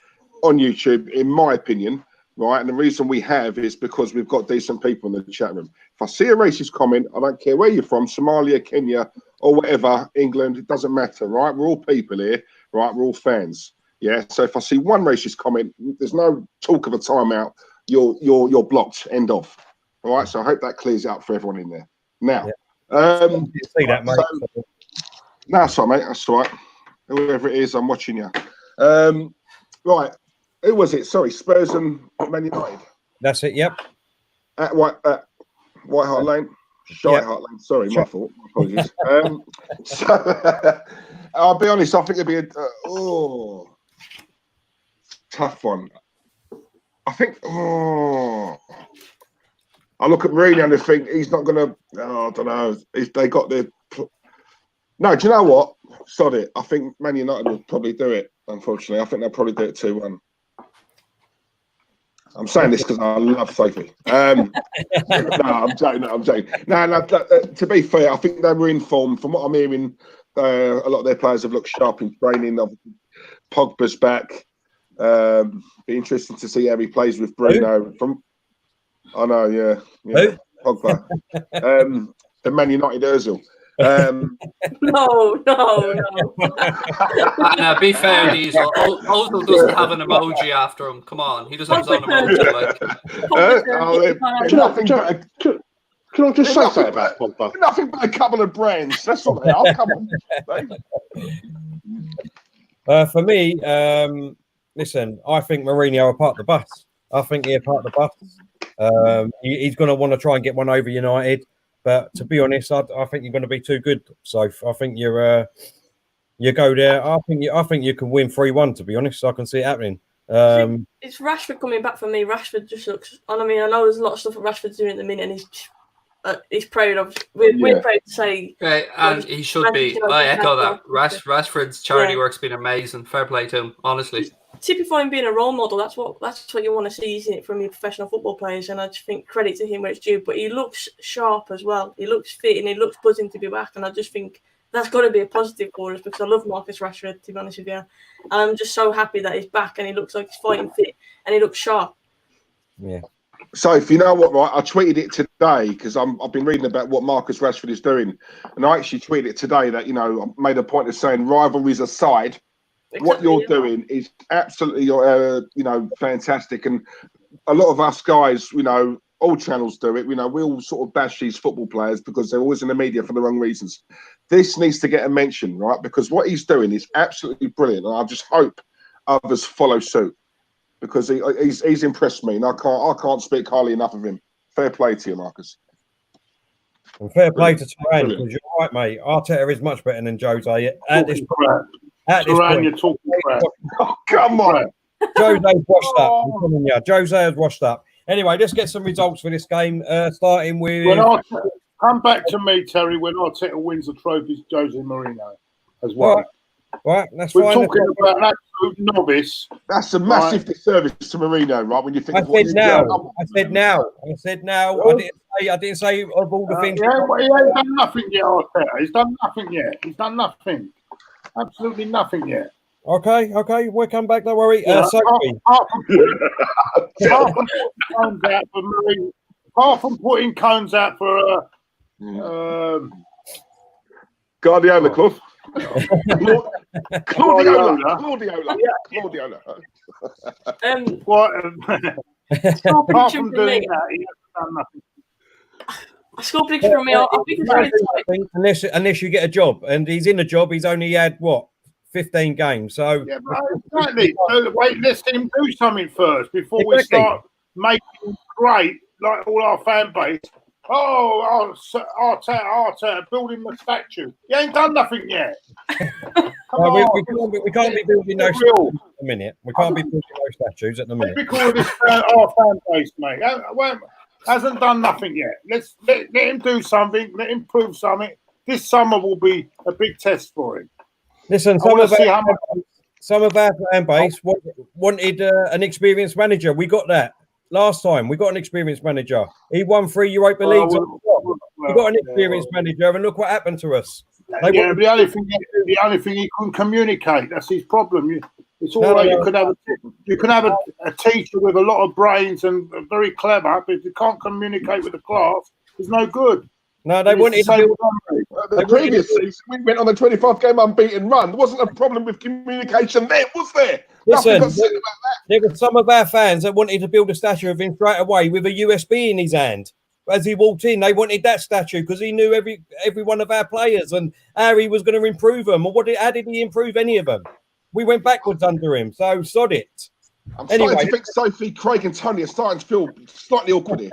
on YouTube, in my opinion, right? And the reason we have is because we've got decent people in the chat room. If I see a racist comment, I don't care where you're from, Somalia, Kenya, or whatever, England, it doesn't matter, right? We're all people here, right? We're all fans. Yeah, so if I see one racist comment, there's no talk of a timeout. You're blocked. End of. All right. So I hope that clears out for everyone in there. Now,
you see that, mate.
No, that's all right, mate. That's all right. Whoever it is, I'm watching you. Right. Who was it? Sorry, Spurs and Man United.
That's it. Yep.
At White Hart Lane. Shite Hart Lane. Sorry, my fault. Apologies. So I'll be honest. I think it'd be a tough one. I think. I look at Mourinho and I think he's not going to. I don't know. They got the. No, do you know what? Sod it. I think Man United will probably do it. Unfortunately, I think they'll probably do it 2-1. I'm saying this because I love Sophie. No, I'm joking. No, to be fair, I think they were in form. From what I'm hearing, a lot of their players have looked sharp in training. Pogba's back. Be interesting to see how he plays with Bruno. I know, yeah. Pogba. The Man United Ozil.
No.
Be fair, Diesel. Ozil doesn't have an emoji after him. Come on, he doesn't have his own emoji.
Can I just say something about Pogba?
Nothing but a couple of brands. That's all they are. Come on.
For me, listen, I think Mourinho are part of the bus. I think he's part of the bus. He's going to want to try and get one over United. But to be honest, I think you're going to be too good. So I think you go there. I think you can win 3-1. To be honest, I can see it happening.
It's Rashford coming back for me. Rashford just looks. I mean, I know there's a lot of stuff that Rashford's doing at the minute, and he's proud of. We're proud to say.
Right, and he should be. I echo that. Rashford's charity work's been amazing. Fair play to him, honestly.
typifying being a role model. That's what you want to see, isn't it, from your professional football players? And I just think credit to him where it's due. But he looks sharp as well. He looks fit and he looks buzzing to be back. And I just think that's got to be a positive for us because I love Marcus Rashford, to be honest with you. And I'm just so happy that he's back and he looks like he's fighting fit and he looks sharp.
Yeah.
So, if you know what, right, I tweeted it today because I've been reading about what Marcus Rashford is doing, and I actually tweeted it today that I made a point of saying rivalries aside, what you're doing is absolutely fantastic, and a lot of us guys, all channels do it. We all sort of bash these football players because they're always in the media for the wrong reasons. This needs to get a mention, right? Because what he's doing is absolutely brilliant, and I just hope others follow suit. Because he's impressed me, and I can't speak highly enough of him. Fair play to you, Marcus.
And fair play to Turan, because you're right, mate. Arteta is much better than Jose. At this point,
you're talking crap.
Oh, come on.
Jose's washed up. I'm telling you, Jose has washed up. Anyway, let's get some results for this game. Starting with.
Come back to me, Terry, when Arteta wins the trophy, Jose Mourinho as well.
Right, that's
We're
fine.
talking about an absolute novice.
That's a massive disservice to Mourinho, right? When you think
I said now. I didn't say of all the things.
He ain't done nothing yet, Arteta. He's done nothing yet. He's done nothing. Absolutely nothing yet.
Okay. We'll come back. Don't worry. Sophie.
Apart from putting cones out for
Guardiola, Clough. Claudiola.
Apart from doing that, he hasn't done nothing.
A score prediction from me. I think it's
unless you get a job, and he's in a job. He's only had 15 games. So
yeah, exactly. Wait, let's him do something first before we start making great like all our fan base. Oh, Arteta, building the statue. He ain't done nothing yet.
We can't be building no statues at the minute. We can't be building no statues at the minute.
Typical of this our fan base, mate. Hasn't done nothing yet. Let him do something. Let him prove something. This summer will be a big test for him.
Listen, some of our fan base wanted an experienced manager. We got that. Last time, we got an experienced manager. He won 3 Europa Leagues. We got an experienced manager, and look what happened to us.
The only thing he couldn't communicate. That's his problem. It's all right. You could have a teacher with a lot of brains and very clever, but if you can't communicate with the class, it's no good.
No, they wanted
the previous season. We went on the 25th game unbeaten run. There wasn't a problem with communication there, was there?
Listen, there were some of our fans that wanted to build a statue of him straight away with a USB in his hand. As he walked in, they wanted that statue because he knew every one of our players and how he was going to improve them. Or how did he improve any of them? We went backwards under him, so sod it.
I'm starting to think Sophie, Craig, and Tony are starting to feel slightly awkward here.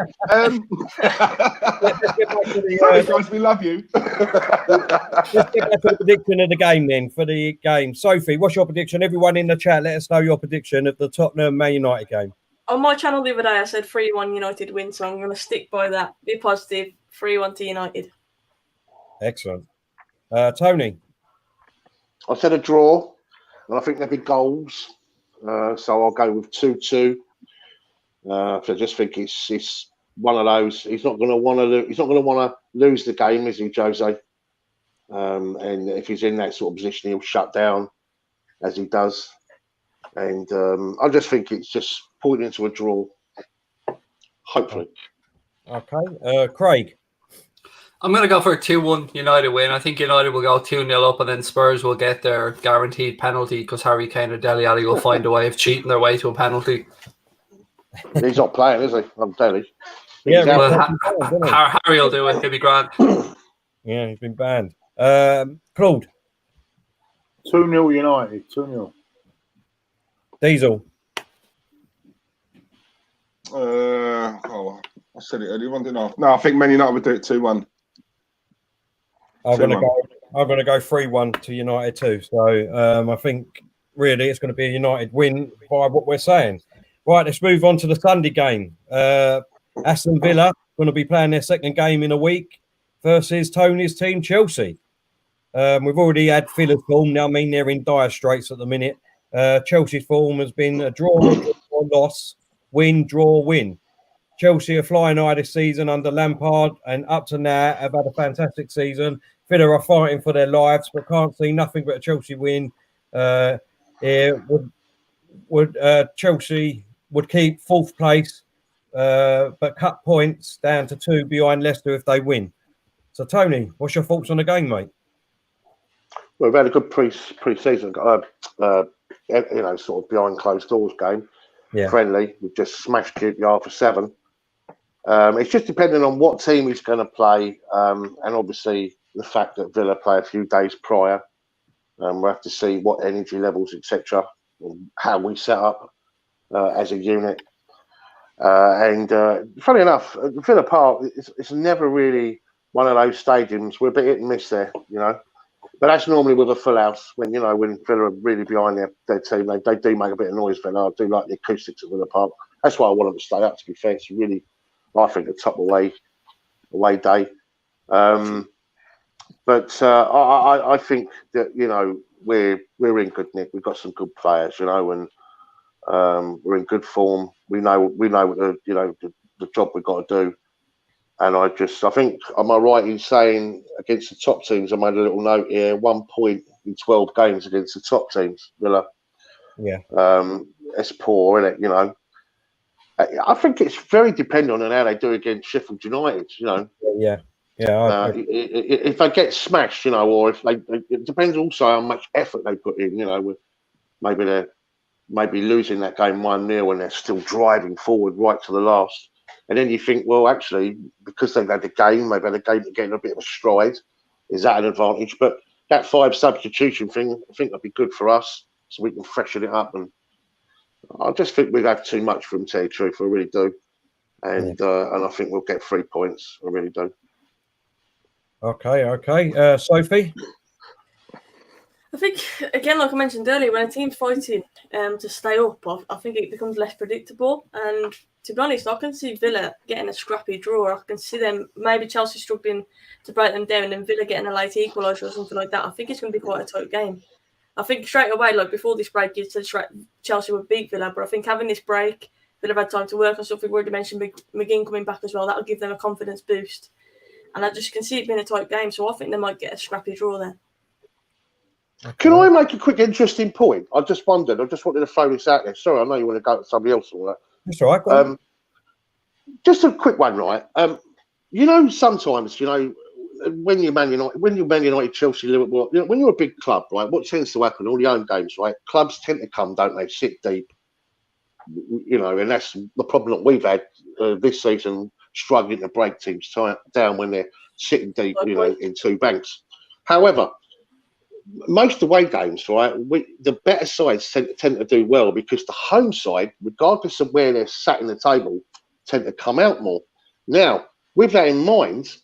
Sorry, guys, we love you.
Let's get back to the prediction of the game then for the game. Sophie, what's your prediction? Everyone in the chat, let us know your prediction of the Tottenham Man United game.
On my channel the other day, I said 3-1 United win, so I'm going to stick by that. Be positive. 3-1 to United.
Excellent. Tony?
I said a draw, and I think there'll be goals. So I'll go with 2-2. So I just think it's one of those. He's not going to want to lose the game, is he, Jose? And if he's in that sort of position, he'll shut down as he does. And I just think it's just pointing to a draw. Hopefully.
Okay. Craig?
I'm going to go for a 2-1 United win. I think United will go 2-0 up and then Spurs will get their guaranteed penalty because Harry Kane or Dele Alli will find a way of cheating their way to a penalty.
He's not playing, is he? I'm telling you.
Yeah,
Harry will do it. He'll be grand.
Yeah, he's been banned. Claude?
2-0 United. 2-0.
Diesel?
I said it earlier on, didn't I? No, I think Man United would do it 2-1.
I'm going to go 3-1 to United too. So I think really it's going to be a United win by what we're saying. Right, let's move on to the Sunday game. Aston Villa going to be playing their second game in a week versus Tony's team, Chelsea. We've already had Villa's form. Now, I mean, they're in dire straits at the minute. Chelsea's form has been a draw or loss, win, draw, win. Chelsea are flying high this season under Lampard, and up to now have had a fantastic season. Villa are fighting for their lives, but can't see nothing but a Chelsea win. Chelsea would keep fourth place, but cut points down to 2 behind Leicester if they win. So, Tony, what's your thoughts on the game, mate?
Well, we've had a good pre-season, sort of behind closed doors game.
Yeah.
Friendly. We've just smashed QPR for 7. It's just depending on what team he's going to play, and obviously the fact that Villa play a few days prior. We'll have to see what energy levels, etc., how we set up as a unit. And funny enough, Villa Park, it's never really one of those stadiums. We're a bit hit and miss there, But that's normally with a full house when when Villa are really behind their team. They do make a bit of noise, Villa. I do like the acoustics of Villa Park. That's why I want them to stay up, to be fair. It's really, I think, the top away day. But I think that, we're in good nick. We've got some good players, and we're in good form. We know what the job we've got to do. And I think, am I right in saying against the top teams, I made a little note here, 1 point in 12 games against the top teams, Villa.
Yeah.
It's poor, isn't it? I think it's very dependent on how they do against Sheffield United,
Yeah.
If they get smashed, or if it depends also how much effort they put in, with maybe they're losing that game 1-0 and they're still driving forward right to the last. And then you think, well, actually, because they've had a game to get in a bit of a stride. Is that an advantage? But that 5 substitution thing, I think that'd be good for us, so we can freshen it up. And I just think we'd have too much from tell you the truth. I really do. And I think we'll get 3 points. I really do.
Okay. Sophie?
I think, again, like I mentioned earlier, when a team's fighting to stay up, I think it becomes less predictable. And to be honest, I can see Villa getting a scrappy draw. I can see them, maybe Chelsea struggling to break them down and Villa getting a late equaliser or something like that. I think it's going to be quite a tight game. I think straight away, like before this break, you said Chelsea would beat Villa, but I think having this break, Villa have had time to work on stuff. We've already mentioned McGinn coming back as well. That'll give them a confidence boost. And I just can see it being a tight game, so I think they might get a scrappy draw there.
Can I make a quick interesting point? I just wanted to throw this out there. Sorry, I know you want to go to somebody else or that.
That's all right.
Just a quick one, right? Sometimes, when you're Man United, Chelsea, Liverpool, when you're a big club, right? What tends to happen? All the home games, right? Clubs tend to come, don't they? Sit deep, and that's the problem that we've had this season, struggling to break teams down when they're sitting deep, in 2 banks. However, most away games, right, the better sides tend to do well because the home side, regardless of where they're sat in the table, tend to come out more. Now, with that in mind,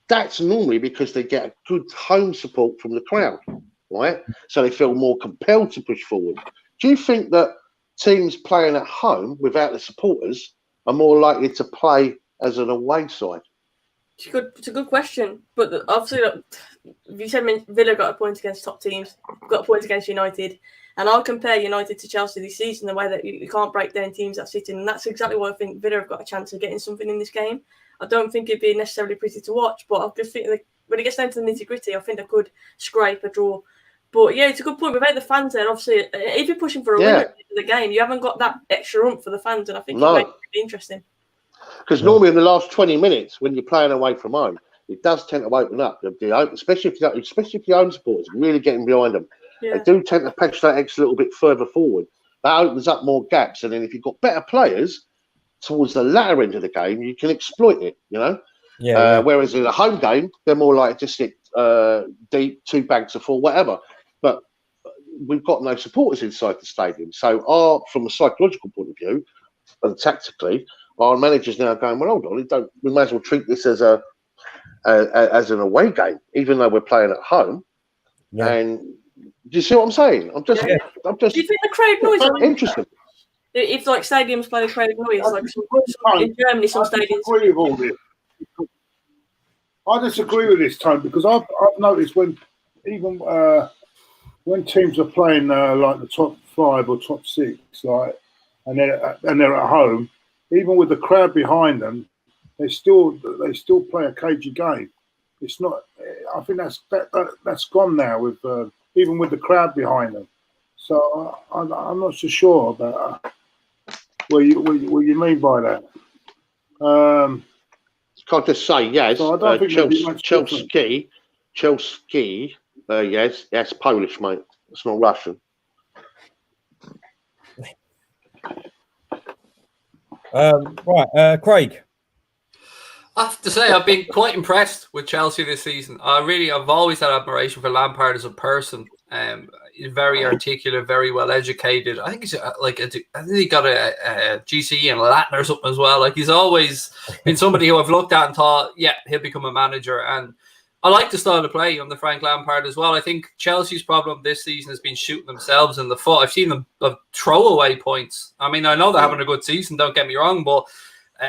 that's normally because they get a good home support from the crowd, right? So they feel more compelled to push forward. Do you think that teams playing at home without the supporters are more likely to play as an away side?
It's a good question, but obviously, you said Villa got a point against top teams, got a point against United, and I'll compare United to Chelsea this season the way that you can't break down teams that sit in, and that's exactly why I think Villa have got a chance of getting something in this game. I don't think it'd be necessarily pretty to watch, but I just think when it gets down to the nitty-gritty, I think they could scrape a draw. But yeah, it's a good point. Without the fans there, obviously, if you're pushing for a winner at the game, you haven't got that extra oomph for the fans, and I think it makes it really interesting. Because
normally in the last 20 minutes, when you're playing away from home, it does tend to open up. Especially if your own supporters really getting behind them. Yeah. They do tend to pitch that extra little bit further forward. That opens up more gaps. And then if you've got better players towards the latter end of the game, you can exploit it, Whereas in a home game, they're more likely to sit deep, 2 banks of 4, whatever. But we've got no supporters inside the stadium. So from a psychological point of view and tactically, our manager's now going, well, hold on, we may as well treat this as an away game, even though we're playing at home. Yeah. And do you see what I'm saying? I'm just. Do you
think the crowd noise is
interesting?
If stadiums play the crowd noise, in Germany, some stadiums.
I disagree with all this. I disagree with this, Tone, because I've noticed when even when teams are playing like the top 5 or top 6, like, and they're at home, even with the crowd behind them, they still play a cagey game. It's not. I think that's gone now with even with the crowd behind them. So I'm not so sure about what you mean by that.
Can't just say yes.
So I don't think there'll be much
Chelsea. Yes, that's Polish, mate. It's not Russian.
Right, Craig.
I have to say, I've been quite impressed with Chelsea this season. I've always had admiration for Lampard as a person. He's very articulate, very well educated. I think he's I think he got a GCE in Latin or something as well. Like, he's always been somebody who I've looked at and thought, yeah, he'll become a manager. And I like the style of play on the Frank Lampard as well. I think Chelsea's problem this season has been shooting themselves in the foot. I've seen them throw away points. I mean, I know they're having a good season, don't get me wrong, but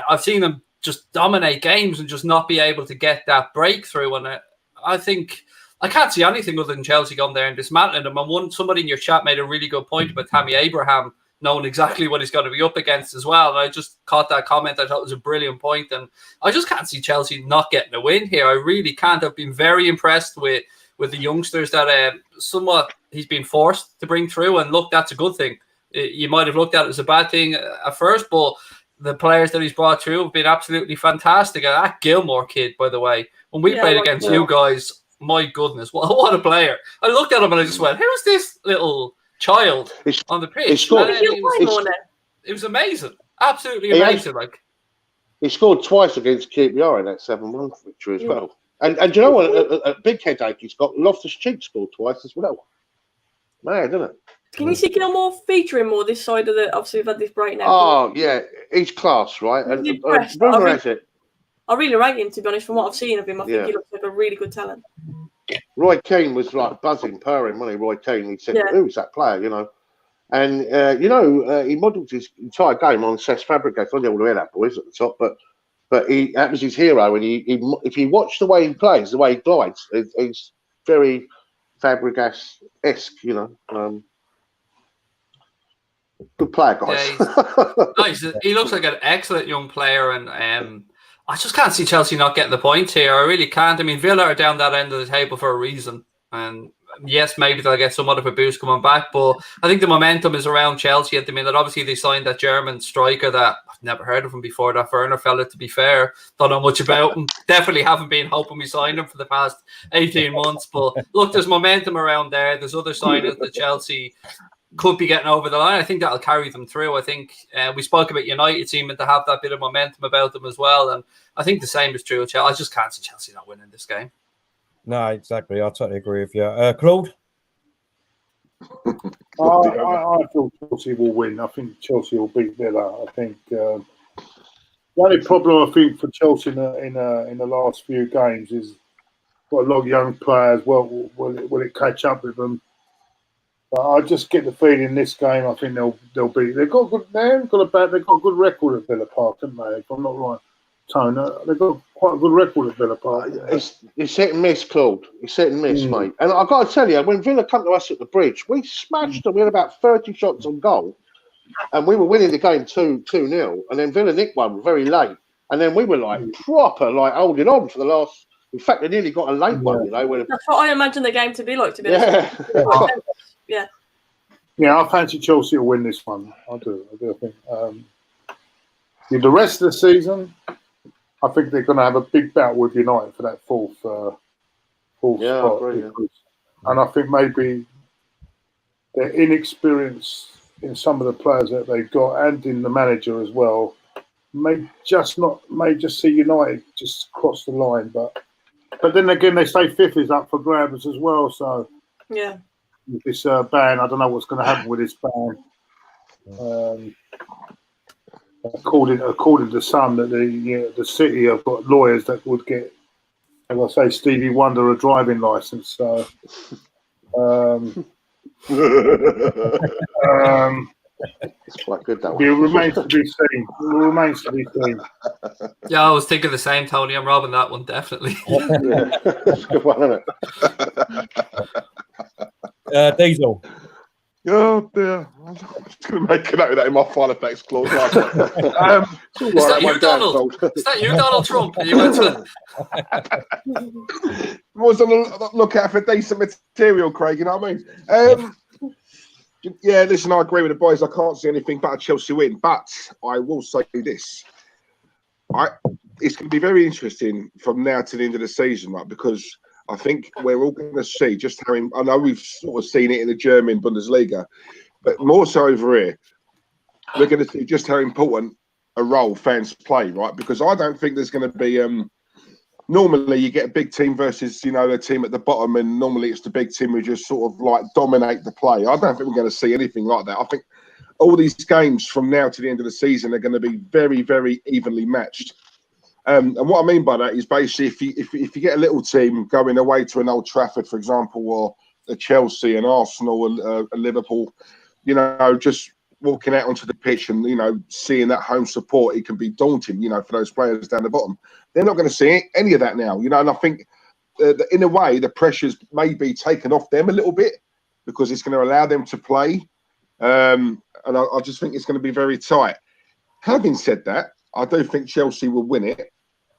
I've seen them just dominate games and just not be able to get that breakthrough. And I think I can't see anything other than Chelsea going there and dismantling them. And somebody in your chat made a really good point about Tammy Abraham knowing exactly what he's going to be up against as well. And I just caught that comment. I thought it was a brilliant point. And I just can't see Chelsea not getting a win here. I really can't. I've been very impressed with the youngsters that somewhat he's been forced to bring through. And look, that's a good thing. You might have looked at it as a bad thing at first, but the players that he's brought through have been absolutely fantastic. And that Gilmore kid, by the way, when we played against you guys, my goodness, what a player. I looked at him and I just went, who's this little child on the pitch? It was amazing. Absolutely amazing.
He scored twice against QPR in that 7-1 victory as well. And you know what? A big headache he's got. Loftus-Cheek scored twice as well. Mad, isn't it?
Can you see Gilmore featuring more this side of the? Obviously, we've had this break now.
Oh yeah, he's class, right? And rumor has it.
I really rate him, to be honest. From what I've seen of him, I think he looks like a really good talent.
Roy Keane was like buzzing, purring, wasn't he? Roy Keane. He said, "Who's that player?" You know, and he modelled his entire game on Cesc Fabregas. I don't know where that boys at the top, but that was his hero. And he if you watch the way he plays, the way he glides, he's very Fabregas-esque. You know. Good player, guys.
Yeah, he looks like an excellent young player, and I just can't see Chelsea not getting the points here. I really can't. I mean, Villa are down that end of the table for a reason, and yes, maybe they'll get somewhat of a boost coming back, but I think the momentum is around Chelsea at the minute. Obviously, they signed that German striker that I've never heard of him before, that Werner fella, to be fair. Don't know much about him. Definitely haven't been hoping we signed him for the past 18 months, but look, there's momentum around there. There's other signings that Chelsea could be getting over the line. I think that'll carry them through. I think we spoke about United seeming to have that bit of momentum about them as well, and I think the same is true of Chelsea. I just can't see Chelsea not winning this game.
No, exactly. I totally agree with you. Claude?
I feel Chelsea will win. I think Chelsea will beat Villa. I think the only problem I think for Chelsea in the last few games is got a lot of young players. Well, will it catch up with them? But I just get the feeling this game, I think they'll beat. They've got a good record at Villa Park, haven't they? If I'm not right, Tone, they've got quite a good record at Villa Park.
It's hit and miss, Claude. It's hit and miss, mate. And I've got to tell you, when Villa come to us at the Bridge, we smashed them. We had about 30 shots on goal, and we were winning the game 2-0. And then Villa nicked one very late, and then we were proper holding on for the last. In fact, they nearly got a late one. You know,
that's what I imagine the game to be like. To be honest.
Yeah, I fancy Chelsea will win this one. I do. I think. The rest of the season, I think they're going to have a big battle with United for that fourth spot.
I agree,
and I think maybe their inexperience in some of the players that they've got and in the manager as well may just see United just cross the line. But then again, they say fifth is up for grabs as well. So
yeah.
With this ban, I don't know what's going to happen with this ban. According to some, that the city have got lawyers that would get, as I say, Stevie Wonder a driving license. So,
it's quite good that one.
It remains to be seen.
Yeah, I was thinking the same, Tony. I'm robbing that one definitely.
That's a good one, isn't it?
Diesel.
Oh dear. I'm just going to make a note of that in my file effects clause.
Is that you, Donald Trump? Are you meant to...
was on the lookout for decent material, Craig, you know what I mean? Yeah, listen, I agree with the boys. I can't see anything but a Chelsea win. But I will say this. It's going to be very interesting from now to the end of the season, right? Because I think we're all going to see just how... I know we've sort of seen it in the German Bundesliga, but more so over here, we're going to see just how important a role fans play, right? Because I don't think there's going to be... normally, you get a big team versus, a team at the bottom, and normally it's the big team who just sort of like dominate the play. I don't think we're going to see anything like that. I think all these games from now to the end of the season are going to be very, very evenly matched. And what I mean by that is basically if you get a little team going away to an Old Trafford, for example, or a Chelsea, an Arsenal, a Liverpool, just walking out onto the pitch and, seeing that home support, it can be daunting, for those players down the bottom. They're not going to see any of that now, and I think in a way the pressures may be taken off them a little bit because it's going to allow them to play. And I just think it's going to be very tight. Having said that, I do think Chelsea will win it.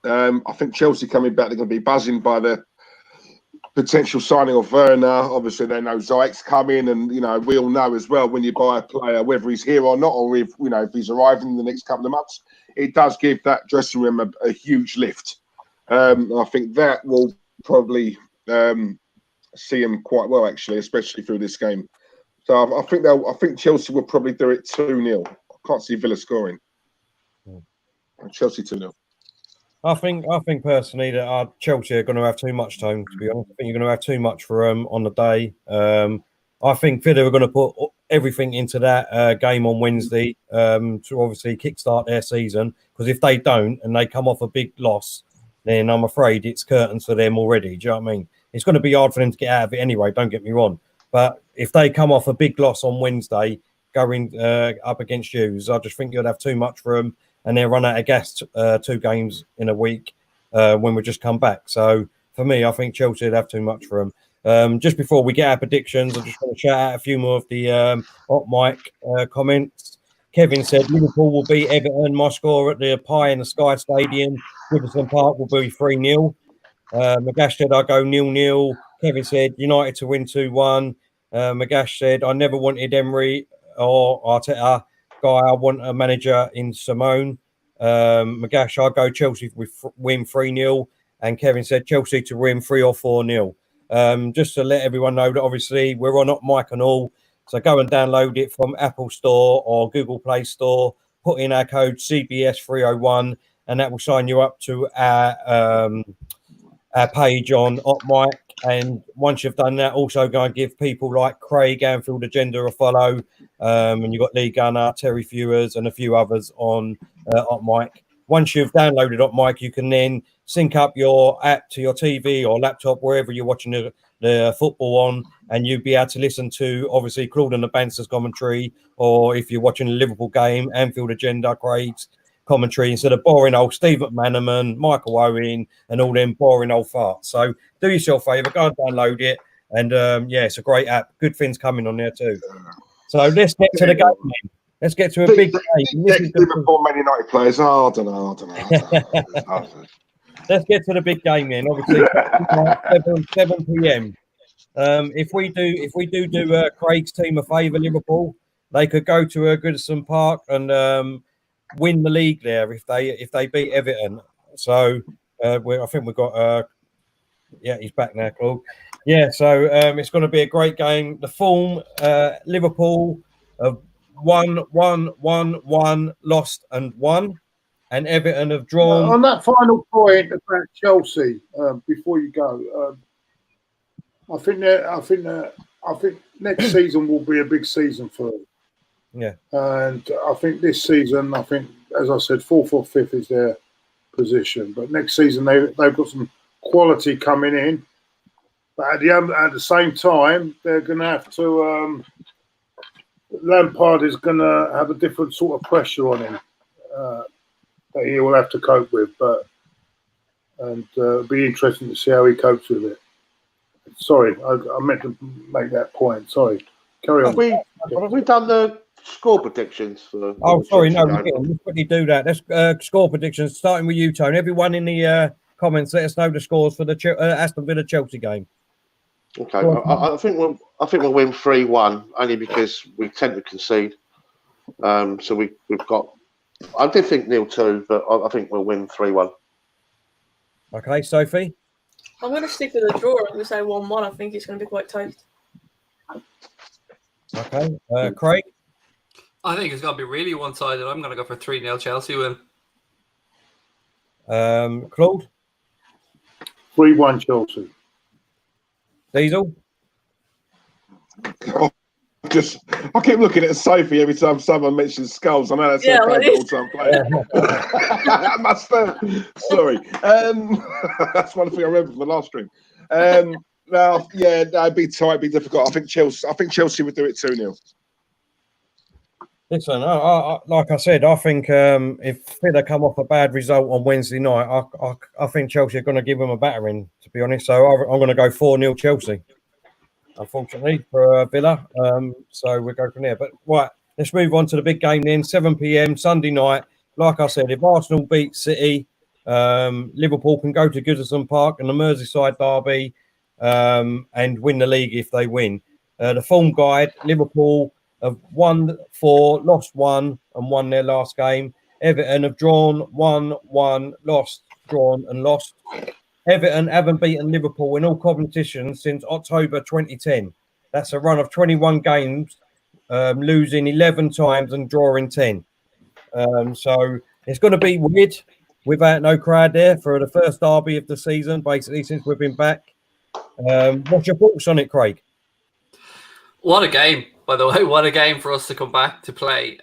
I think Chelsea coming back, they're going to be buzzing by the potential signing of Werner. Obviously, they know Ziyech's coming, and we all know as well when you buy a player, whether he's here or not, or if he's arriving in the next couple of months, it does give that dressing room a huge lift. I think that will probably see him quite well, actually, especially through this game. So I think Chelsea will probably do it 2-0. I can't see Villa scoring. Chelsea 2-0.
I think personally that Chelsea are going to have too much time, to be honest. I think you're going to have too much for on the day. I think Villa are going to put everything into that game on Wednesday to obviously kickstart their season. Because if they don't and they come off a big loss, then I'm afraid it's curtains for them already. Do you know what I mean? It's going to be hard for them to get out of it anyway, don't get me wrong. But if they come off a big loss on Wednesday going up against Hughes, I just think you'd have too much for them. And they'll run out of gas 2 games in a week when we just come back. So for me, I think Chelsea would have too much for them. Just before we get our predictions, I just want to shout out a few more of the hot mic comments. Kevin said Liverpool will beat Everton. My score at the Pie in the Sky Stadium, Goodison Park, will be 3-0. Magash said I go 0-0. Kevin said United to win 2-1. Magash said I never wanted Emery or Arteta. I want a manager in Simone. Magash, I go Chelsea win 3-0. And Kevin said Chelsea to win 3 or 4-0. Just to let everyone know that obviously we're on Up Mic and all. So go and download it from Apple Store or Google Play Store. Put in our code CBS301 and that will sign you up to our page on Up Mic. And once you've done that, also go and give people like Craig Anfield Agenda a follow. And you've got Lee Gunner, Terry Fewers, and a few others on Up Mic. Once you've downloaded Up Mic, you can then sync up your app to your TV or laptop, wherever you're watching the football on, and you'll be able to listen to, obviously, Claude and the Bansta's commentary, or if you're watching the Liverpool game, Anfield Agenda, Craig's commentary, instead of boring old Steve McManaman, Michael Owen, and all them boring old farts. So do yourself a favour, go and download it. And it's a great app. Good things coming on there too. So let's get to the game. Let's get to a big game.
Liverpool Man United players. I don't know.
Let's get to the big game then. Obviously, 7 p.m. If we do Craig's team a favour, Liverpool, they could go to Goodison Park and win the league there if they beat Everton. So I think we've got he's back now, Claude. Yeah, so it's going to be a great game. The form, Liverpool have won, lost and won, and Everton have drawn.
On that final point about Chelsea, before you go, I think next season will be a big season for them.
Yeah,
and I think this season, as I said, 4th or 5th is their position. But next season they've got some quality coming in. But at the same time, they're going to have to. Lampard is going to have a different sort of pressure on him that he will have to cope with. It'll be interesting to see how he copes with it. Sorry, I meant to make that point. Sorry. Carry on.
Have we done the score predictions for?
Oh,
the
sorry,
Chelsea
no, we
game?
didn't. Let's quickly do that. Let's score predictions, starting with you, Tone. Everyone in the comments, let us know the scores for the Aston Villa Chelsea game.
Okay, I think we'll win 3-1 only because we tend to concede. So we've got. I did think 0-2, but I think we'll win 3-1.
Okay, Sophie.
I'm going to stick with a draw. I'm going to say 1-1. I think it's going to be quite tight.
Okay, Craig.
I think it's going to be really one-sided. I'm going to go for 3-0 Chelsea win.
Claude.
3-1 Chelsea.
Diesel.
I keep looking at Sophie every time someone mentions skulls. I know that's her favourite all-time player. I must have. Sorry. That's one thing I remember from the last stream. Now, yeah, that'd be tight, be difficult. I think Chelsea would do it 2-0.
Listen, like I said, I think if Villa come off a bad result on Wednesday night, I think Chelsea are going to give them a battering, to be honest. So I'm going to go 4-0 Chelsea, unfortunately, for Villa. So we'll go from there. But right, let's move on to the big game then, 7 p.m. Sunday night. Like I said, if Arsenal beat City, Liverpool can go to Goodison Park and the Merseyside Derby and win the league if they win. The form guide, Liverpool have won 4, lost 1, and won their last game. Everton have drawn 1-1, lost, drawn, and lost. Everton haven't beaten Liverpool in all competitions since October 2010. That's a run of 21 games, losing 11 times and drawing 10. So it's going to be weird without no crowd there for the first derby of the season, basically, since we've been back. What's your thoughts on it, Craig?
What a game, by the way. What a game for us to come back to play.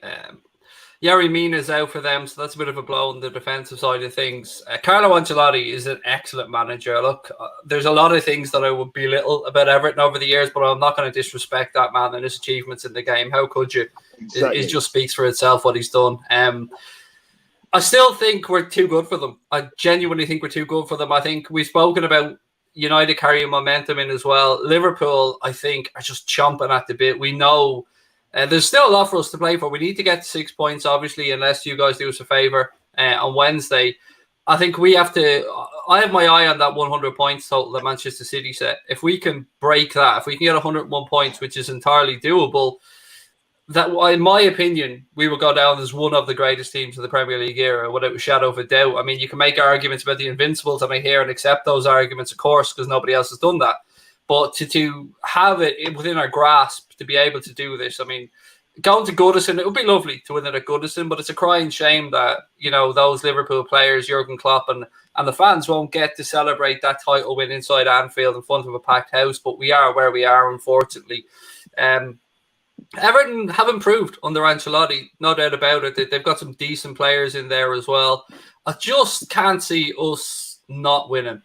Yerry Mina's out for them, so that's a bit of a blow on the defensive side of things. Carlo Ancelotti is an excellent manager. Look, there's a lot of things that I would belittle about Everton over the years, but I'm not going to disrespect that man and his achievements in the game. How could you? Exactly. It just speaks for itself what he's done. I still think we're too good for them. I genuinely think we're too good for them. I think we've spoken about United carrying momentum in as well. Liverpool, I think, are just chomping at the bit. We know there's still a lot for us to play for. We need to get 6 points, obviously, unless you guys do us a favour on Wednesday. I think we have to. I have my eye on that 100 points total that Manchester City set. If we can break that, if we can get 101 points, which is entirely doable, that, in my opinion, we will go down as one of the greatest teams of the Premier League era, without a shadow of a doubt. I mean, you can make arguments about the Invincibles, and I hear and accept those arguments, of course, because nobody else has done that. But to have it within our grasp to be able to do this, I mean, going to Goodison, it would be lovely to win it at Goodison, but it's a crying shame that, you know, those Liverpool players, Jurgen Klopp and the fans won't get to celebrate that title win inside Anfield in front of a packed house. But we are where we are, unfortunately. Everton have improved under Ancelotti, no doubt about it. They've got some decent players in there as well. I just can't see us not winning.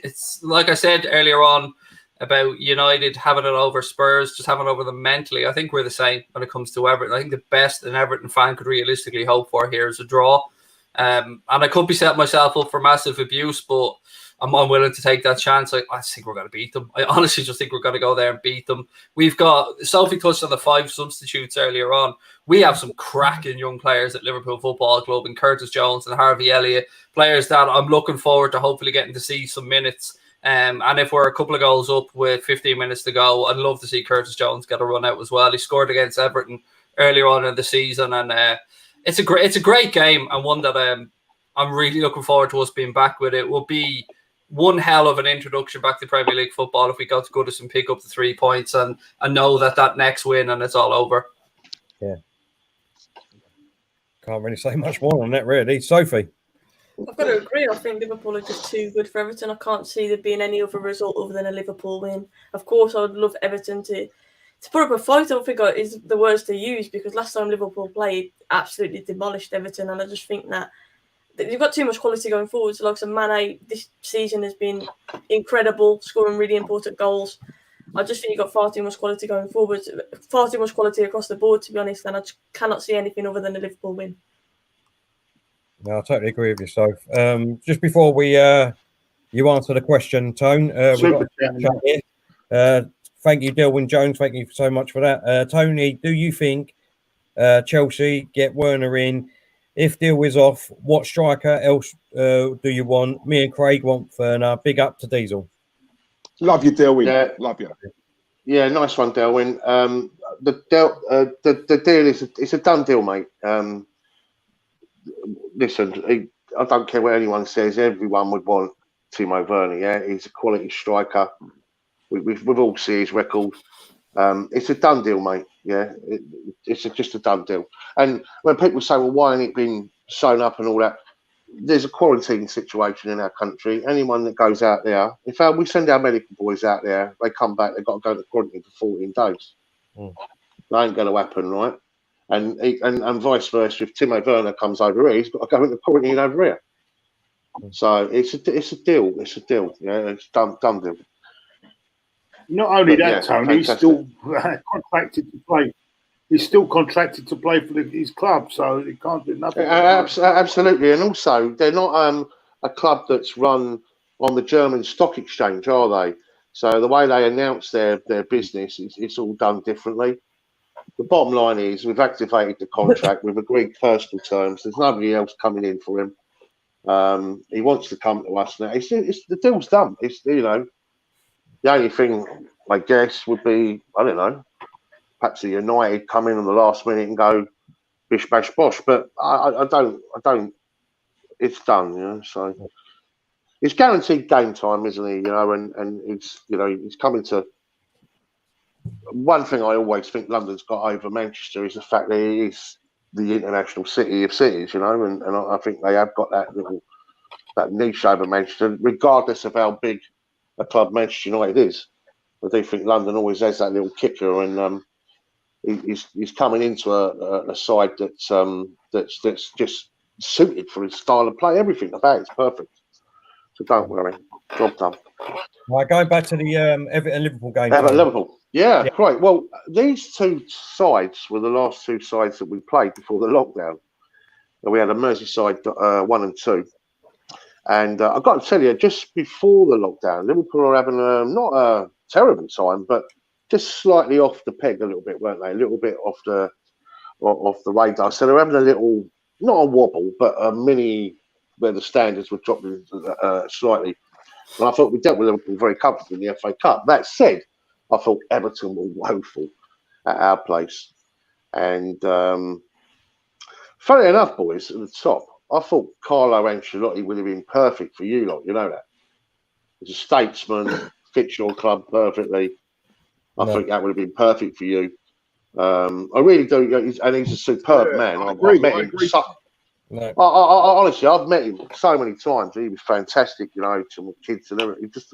It's like I said earlier on about United having it over Spurs, just having it over them mentally. I think we're the same when it comes to Everton. I think the best an Everton fan could realistically hope for here is a draw. And I could be setting myself up for massive abuse, but I'm unwilling to take that chance. I think we're going to beat them. I honestly just think we're going to go there and beat them. We've got, Sophie touched on the 5 substitutes earlier on. We have some cracking young players at Liverpool Football Club, and Curtis Jones and Harvey Elliott, players that I'm looking forward to hopefully getting to see some minutes. And if we're a couple of goals up with 15 minutes to go, I'd love to see Curtis Jones get a run out as well. He scored against Everton earlier on in the season, and it's a great game, and one that I'm really looking forward to us being back with. It will be one hell of an introduction back to Premier League football if we go to Goodison and pick up the 3 points and know that next win and it's all over.
Yeah. Can't really say much more on that, really. Sophie?
I've got to agree. I think Liverpool are just too good for Everton. I can't see there being any other result other than a Liverpool win. Of course, I would love Everton to put up a fight. I don't think is the words to use, because last time Liverpool played, absolutely demolished Everton, and I just think that you've got too much quality going forward. So, like Mane this season has been incredible, scoring really important goals. I just think you've got far too much quality going forward, far too much quality across the board, to be honest, and I just cannot see anything other than a Liverpool win.
No, I totally agree with you, Soph. Just before we You answer the question, Tone. We've got a chat here. Thank you, Delwyn Jones. Thank you so much for that. Tony, do you think Chelsea get Werner in? If deal is off, what striker else do you want? Me and Craig want Werner. Big up to Diesel.
Love you, Delwyn.
Yeah.
Love you.
Yeah, nice one, Delwyn. The deal is a done deal, mate. Listen, I don't care what anyone says. Everyone would want Timo Werner. Yeah, he's a quality striker. We've all seen his record. It's a done deal, mate. Yeah, it's just a done deal. And when people say, "Well, why ain't it been sewn up and all that?" There's a quarantine situation in our country. Anyone that goes out there, in fact, we send our medical boys out there. They come back. They've got to go to quarantine for 14 days. That ain't going to happen, right? And vice versa. If Timo Werner comes over here, he's got to go into quarantine over here. So it's a deal. It's a deal. Yeah, it's done deal.
Not only
But,
that,
yeah,
Tony, he's still contracted to play. He's still contracted to play for his club, so he can't do nothing.
Absolutely, and also they're not a club that's run on the German stock exchange, are they? So the way they announce their business, it's all done differently. The bottom line is we've activated the contract, we've agreed personal terms. There's nobody else coming in for him. He wants to come to us now. It's the deal's done. It's the only thing I guess would be perhaps the United come in on the last minute and go bish bash bosh, but I don't. It's done, So it's guaranteed game time, isn't he? And it's it's coming to. One thing I always think London's got over Manchester is the fact that it is the international city of cities, and I think they have got that niche over Manchester, regardless of how big a club Manchester United is. I do think London always has that little kicker, and he's coming into a side that's just suited for his style of play. Everything about it's perfect. So don't worry, job done.
Right, going back to the Everton Liverpool game.
Liverpool, yeah, great. Well, these two sides were the last two sides that we played before the lockdown. We had a Merseyside 1 and 2, and I've got to tell you, just before the lockdown, Liverpool are having not a terrible time, but just slightly off the peg a little bit, weren't they? A little bit off the radar. So they're having a little, not a wobble, but a mini, where the standards were dropping slightly. And I thought we dealt with Liverpool very comfortably in the FA Cup. That said, I thought Everton were woeful at our place. And funny enough, boys, at the top, I thought Carlo Ancelotti would have been perfect for you lot. You know that? He's a statesman, fits your club perfectly. I think that would have been perfect for you. I really do, and he's a superb man. I've met him. Honestly, I've met him so many times. He was fantastic, to my kids and everything. Just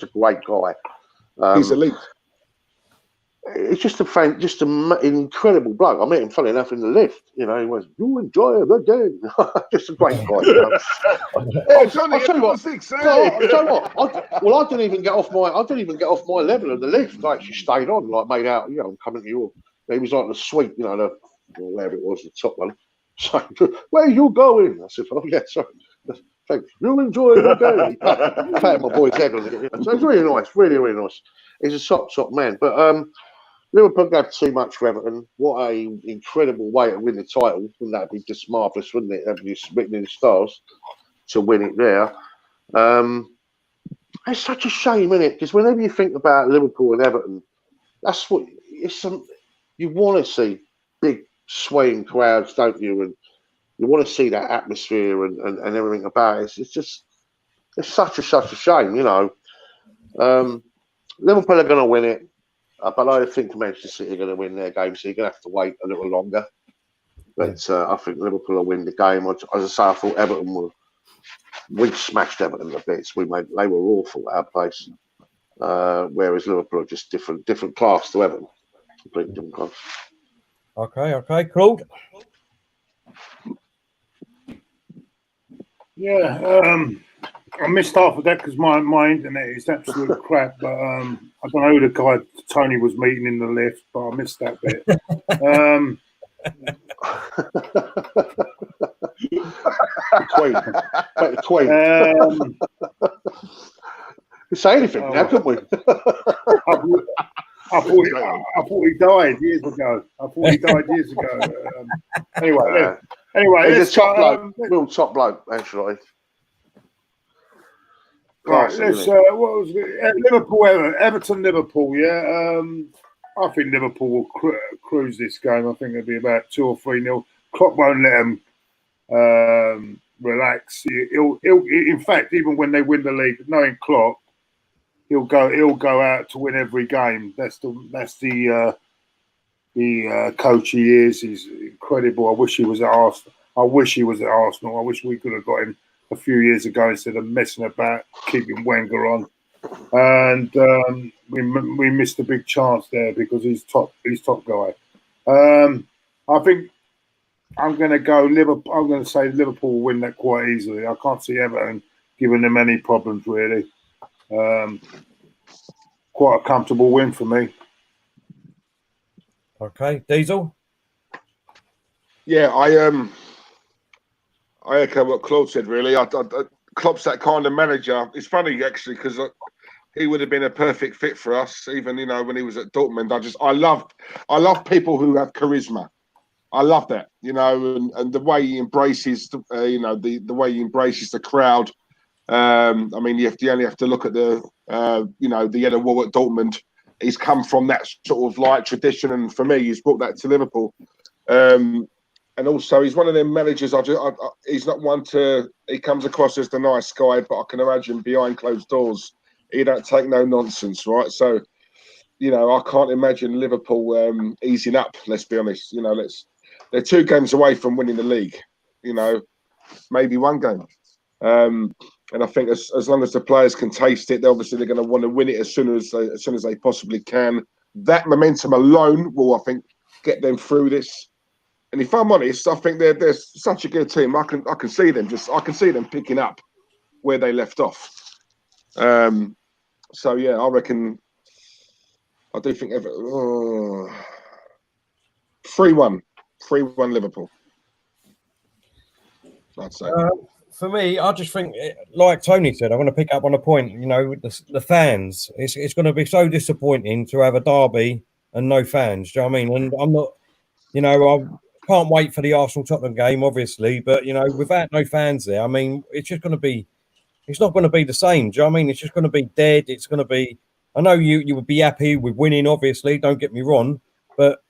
a great guy.
He's elite.
It's just an incredible bloke. I met him, funny enough, in the lift. He was, you enjoy the game. Just a great guy. I'll tell you what. I didn't even get off my level of the lift. I actually stayed on, made out. I'm coming to you. He was like the suite, wherever it was, the top one. So, where are you going? I said, oh yeah, sorry. Thanks. You enjoy the game. Patted my boy's head on it. So it's really nice, really, really nice. He's a top man. But Liverpool got too much for Everton. What an incredible way to win the title. Wouldn't that be just marvellous, wouldn't it? Having this written in the stars to win it there. It's such a shame, isn't it? Because whenever you think about Liverpool and Everton, that's what you want to see, big swaying crowds, don't you? And you want to see that atmosphere and everything about it. It's such a shame, Liverpool are going to win it. But I think Manchester City are going to win their game, so you're going to have to wait a little longer. But I think Liverpool will win the game. As I say, I thought Everton we smashed Everton to bits. They were awful at our place. Whereas Liverpool are just different class to Everton. Completely different class.
Okay, Claude.
Yeah, I missed half of that because my internet is absolute crap. But I don't know who the guy Tony was meeting in the lift, but I missed that bit.
The Queen. say anything now, couldn't we?
I thought he died years ago. Anyway,
he's
let's
a top
go.
bloke, real top bloke, actually.
Right, let's. What was it? Liverpool, Everton, Liverpool. Yeah, I think Liverpool will cruise this game. I think it'll be about 2 or 3-0. Klopp won't let them relax. He'll, in fact, even when they win the league, knowing Klopp, he'll go out to win every game. That's the coach he is. He's incredible. I wish he was at Arsenal. I wish we could have got him a few years ago instead of messing about, keeping Wenger on. And we missed a big chance there because he's top guy. I think I'm going to go Liverpool. I'm going to say Liverpool will win that quite easily. I can't see Everton giving them any problems really. Quite a comfortable win for me.
Okay, Diesel.
Yeah, I echo what Claude said. Really, Klopp's that kind of manager. It's funny actually because he would have been a perfect fit for us. Even when he was at Dortmund, I love people who have charisma. I love that, and the way he embraces, the way he embraces the crowd. I mean, you only have to look at the yellow wall at Dortmund. He's come from that sort of like tradition, and for me, he's brought that to Liverpool. And also, he's one of them managers. He's not one to. He comes across as the nice guy, but I can imagine behind closed doors, he don't take no nonsense, right? So, I can't imagine Liverpool easing up. Let's be honest. They're 2 games away from winning the league. Maybe 1 game. And I think as long as the players can taste it, they're going to want to win it as soon as they possibly can. That momentum alone will, I think, get them through this. And if I'm honest, I think they're such a good team. I can see them picking up where they left off. So yeah, I reckon. I do think 3-1 Liverpool. I'd say.
For me, I just think, like Tony said, I want to pick up on a point. With the fans, it's going to be so disappointing to have a derby and no fans. Do you know what I mean? And I'm not, I can't wait for the Arsenal-Tottenham game, obviously, but without no fans there, I mean, it's just going to be, it's not going to be the same. Do you know what I mean? It's just going to be dead. It's going to be. I know you would be happy with winning, obviously. Don't get me wrong, but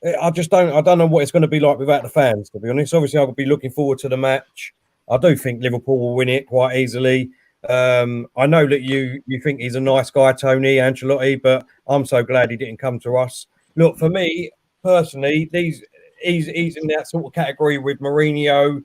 I don't know what it's going to be like without the fans. To be honest, obviously, I would be looking forward to the match. I do think Liverpool will win it quite easily. I know that you think he's a nice guy, Tony Ancelotti, but I'm so glad he didn't come to us. Look, for me personally, he's in that sort of category with Mourinho.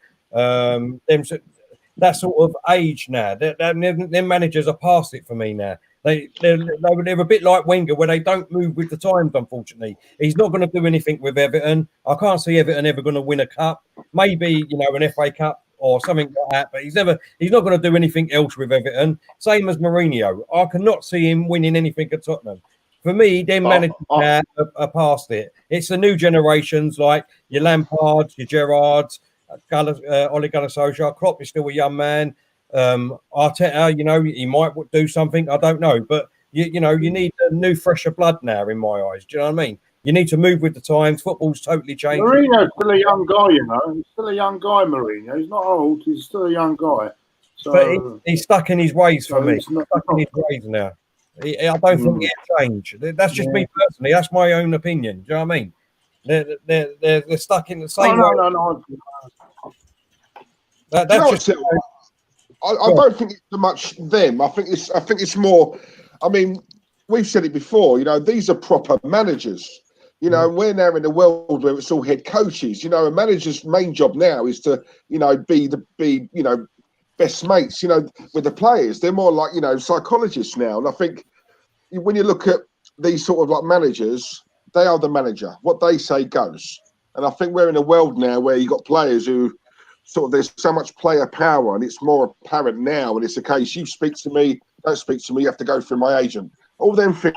That sort of age now. Them managers are past it for me now. They're a bit like Wenger, where they don't move with the times. Unfortunately, he's not going to do anything with Everton. I can't see Everton ever going to win a cup. Maybe an FA Cup or something like that, but he's not going to do anything else with Everton. Same as Mourinho. I cannot see him winning anything at Tottenham. For me, them managers now are past it. It's the new generations, like your Lampards, your Gerrards, Ole Gunnar Solskjaer. Klopp is still a young man. Arteta, he might do something. I don't know, but you need a new, fresher blood now. In my eyes, do you know what I mean? You need to move with the times. Football's totally changed.
Mourinho's still a young guy, He's still a young guy, Mourinho. He's not old. He's still a young guy. So,
but he's stuck in his ways for me. He's stuck in his ways now. I don't think he'll change. That's just me personally. That's my own opinion. Do you know what I mean? They're stuck in the same way.
No.
That's just. I don't think it's so much them. I think it's more. I mean, we've said it before. These are proper managers. We're now in a world where it's all head coaches. A manager's main job now is to, be best mates. With the players, they're more like psychologists now. And I think when you look at these sort of like managers, they are the manager. What they say goes. And I think we're in a world now where you've got players who sort of there's so much player power, and it's more apparent now. And it's a case you speak to me, don't speak to me. You have to go through my agent. All them things.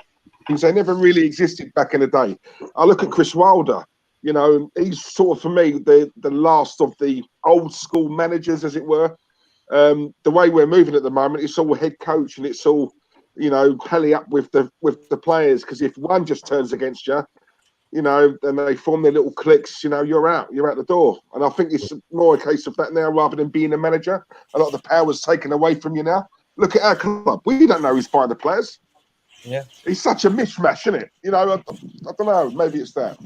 They never really existed back in the day. I look at Chris Wilder, he's sort of, for me, the last of the old school managers, as it were. The way we're moving at the moment, it's all head coach and it's all, hurry up with the players, because if one just turns against you, then they form their little cliques, you're out the door. And I think it's more a case of that now rather than being a manager. A lot of the power's taken away from you now. Look at our club. We don't know who's buying the players.
Yeah.
It's such a mishmash, isn't it? I don't know. Maybe it's that.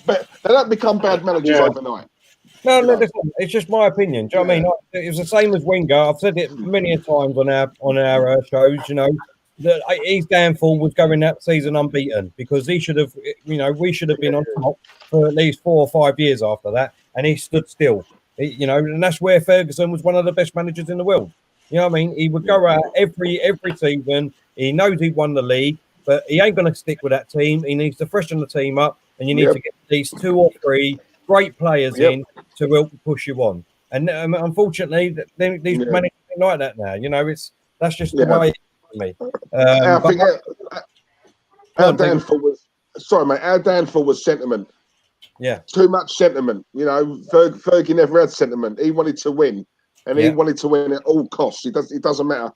But they don't become bad managers overnight.
No, listen, it's just my opinion. Do you know what I mean? It was the same as Wenger. I've said it many a times on our shows, that his downfall was going that season unbeaten, because he should have, we should have been on top for at least 4 or 5 years after that, and he stood still. And that's where Ferguson was one of the best managers in the world. You know what I mean? He would go out every season. He knows he won the league, but he ain't going to stick with that team. He needs to freshen the team up, and you need to get these 2 or 3 great players in to help push you on. And unfortunately, these managers ain't like that now. That's just the way it is for me.
I think our downfall was sentiment.
Yeah,
too much sentiment. Fergie never had sentiment. He wanted to win, and he wanted to win at all costs. It doesn't matter.